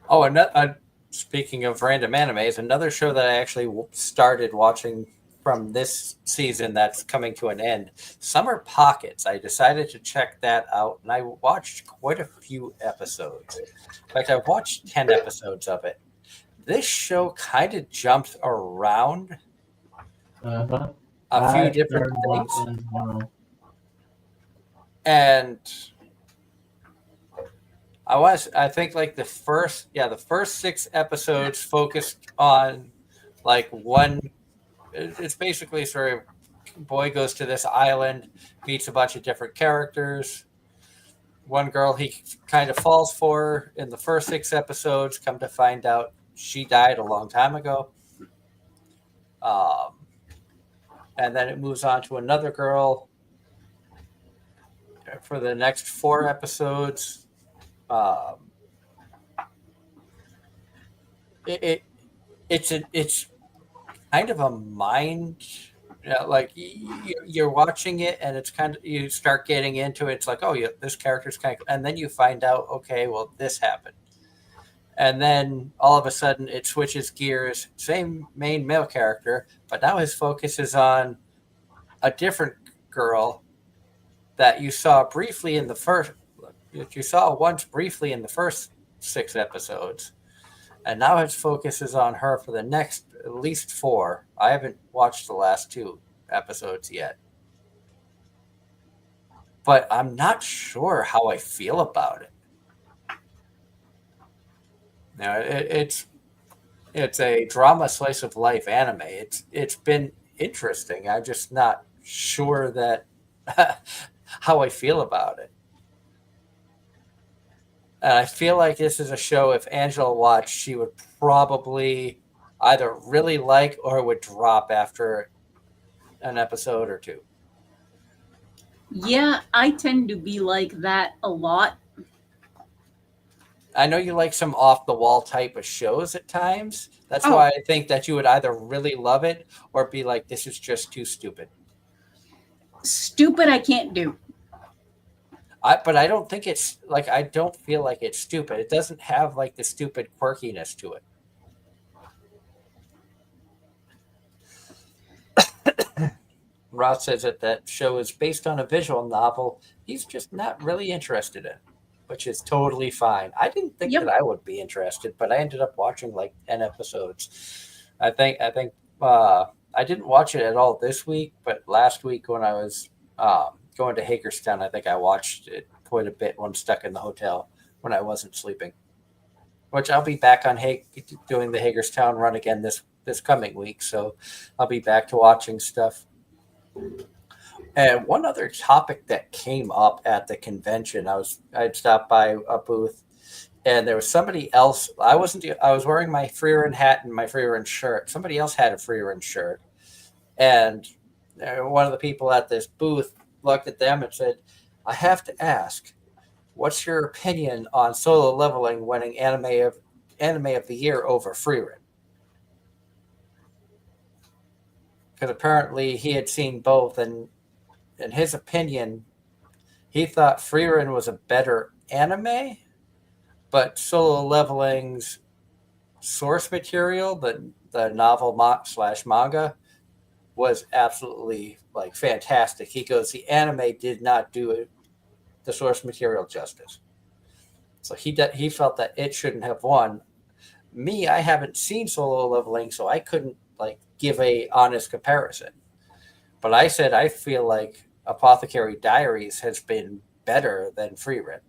Oh, and speaking of random animes, another show that I actually started watching from this season that's coming to an end, Summer Pockets. I decided to check that out, and I watched quite a few episodes. In fact, I've watched 10 episodes of it. This show kind of jumps around a few different things. And I think like the first 6 episodes focused on like one. It's basically sort of boy goes to this island, meets a bunch of different characters. One girl he kind of falls for in the first 6 episodes. Come to find out she died a long time ago. And then it moves on to another girl for the next 4 episodes. It's kind of a mind, like you're watching it and it's kind of, you start getting into it. It's like, oh yeah, this character's kind of, and then you find out, okay, well this happened. And then all of a sudden it switches gears, same main male character, but now his focus is on a different girl that you saw briefly in the first, you saw once briefly in the first 6 episodes. And now his focus is on her for the next at least 4. I haven't watched the last 2 episodes yet. But I'm not sure how I feel about it. Now, it's a drama slice of life anime. It's been interesting. I'm just not sure that how I feel about it. And I feel like this is a show, if Angela watched, she would probably either really like or would drop after an episode or 2. Yeah, I tend to be like that a lot. I know you like some off-the-wall type of shows at times. That's why I think that you would either really love it or be like, this is just too stupid. Stupid I can't do. But I don't think it's, like, I don't feel like it's stupid. It doesn't have, like, the stupid quirkiness to it. Ross says that show is based on a visual novel he's just not really interested in, which is totally fine. I didn't think that I would be interested, but I ended up watching like 10 episodes. I think I didn't watch it at all this week, but last week when I was going to Hagerstown, I think I watched it quite a bit when stuck in the hotel when I wasn't sleeping. Which I'll be back on doing the Hagerstown run again this coming week, so I'll be back to watching stuff. And one other topic that came up at the convention, I'd stopped by a booth, and there was somebody else. I wasn't. I was wearing my Freerin hat and my Freerin shirt. Somebody else had a Freerin shirt, and one of the people at this booth looked at them and said, "I have to ask, what's your opinion on Solo Leveling winning anime of the year over Freerin?" Because apparently he had seen both, and in his opinion, he thought Freerin was a better anime, but Solo Leveling's source material, the novel slash manga, was absolutely like fantastic. He goes, the anime did not do the source material justice, so he felt that it shouldn't have won. Me, I haven't seen Solo Leveling, so I couldn't like give a honest comparison. But I said I feel like Apothecary Diaries has been better than Freerin.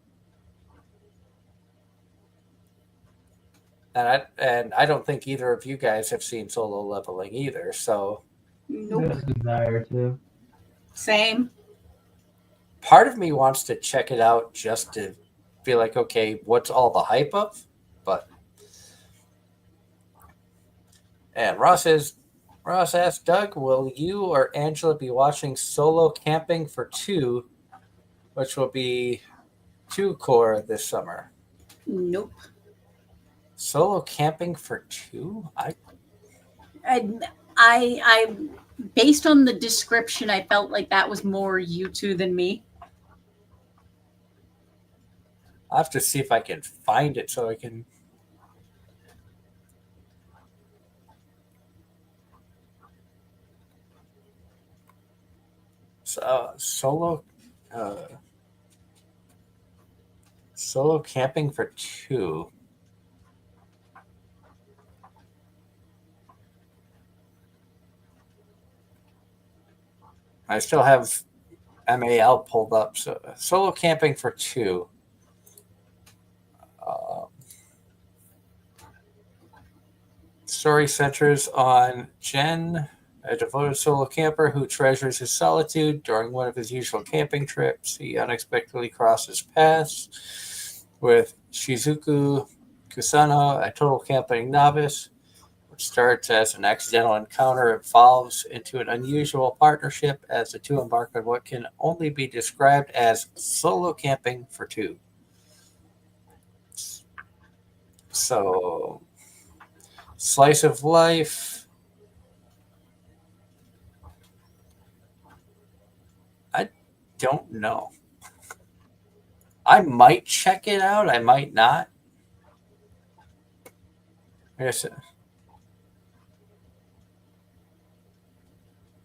And I don't think either of you guys have seen Solo Leveling either. So Nope. No desire to. Same. part of me wants to check it out just to feel like, okay, what's all the hype of? But and Ross asked, Doug, will you or Angela be watching Solo Camping for 2, which will be 2 core this summer? Nope. Solo Camping for 2? I based on the description, I felt like that was more you two than me. I'll have to see if I can find it so I can. Solo Camping for 2. I still have MAL pulled up. So Solo Camping for 2. Story centers on Jen, a devoted solo camper who treasures his solitude. During one of his usual camping trips, he unexpectedly crosses paths with Shizuku Kusano, a total camping novice. Which starts as an accidental encounter, evolves into an unusual partnership as the two embark on what can only be described as solo camping for 2. So, slice of life. I don't know. I might check it out. I might not. I guess.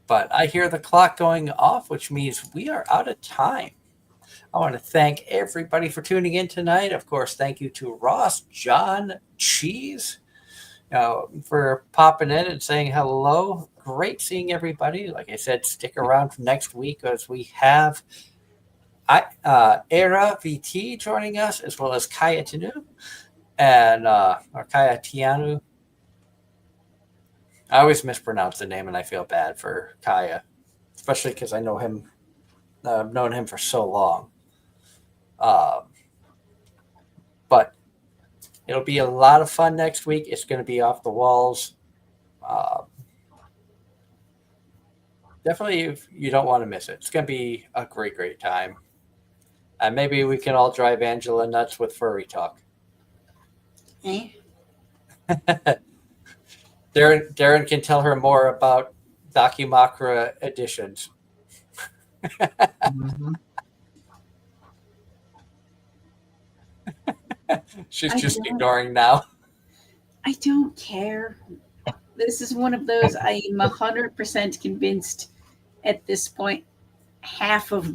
But I hear the clock going off, which means we are out of time. I want to thank everybody for tuning in tonight. Of course, thank you to Ross, John, Cheese, for popping in and saying hello. Great seeing everybody. Like I said, stick around for next week as we have Era VT joining us, as well as Kaya Tanu and or Kaya Tianu. I always mispronounce the name, and I feel bad for Kaya, especially because I know him. I've known him for so long. But it'll be a lot of fun next week. It's going to be off the walls. Definitely, you don't want to miss it. It's going to be a great, great time. And maybe we can all drive Angela nuts with furry talk. Eh? Darren can tell her more about Dakimakura editions. Mm-hmm. She's just ignoring now. I don't care. This is one of those I am 100% convinced at this point. Half of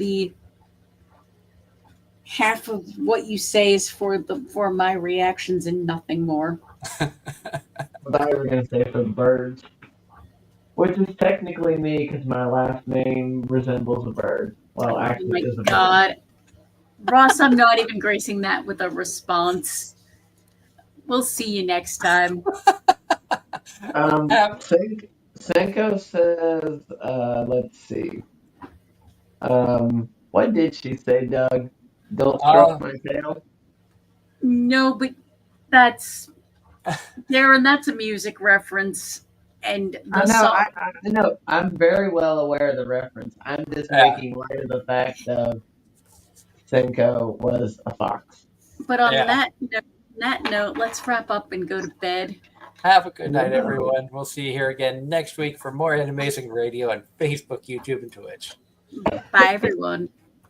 what you say is for my reactions and nothing more. I thought you were going to say for the birds, which is technically me because my last name resembles a bird. Well, Oh actually, my it is a God. Ross, I'm not even gracing that with a response. We'll see you next time. bird. Senko says, let's see. What did she say, Doug? Don't stroke my tail. No, but that's Darren. That's a music reference, and the I know, song. I know. I'm very well aware of the reference. I'm just Yeah. making light of the fact of Senko was a fox. But on Yeah. that note, let's wrap up and go to bed. Have a good night, everyone. We'll see you here again next week for more Anime-Zing Radio on Facebook, YouTube, and Twitch. Bye, everyone.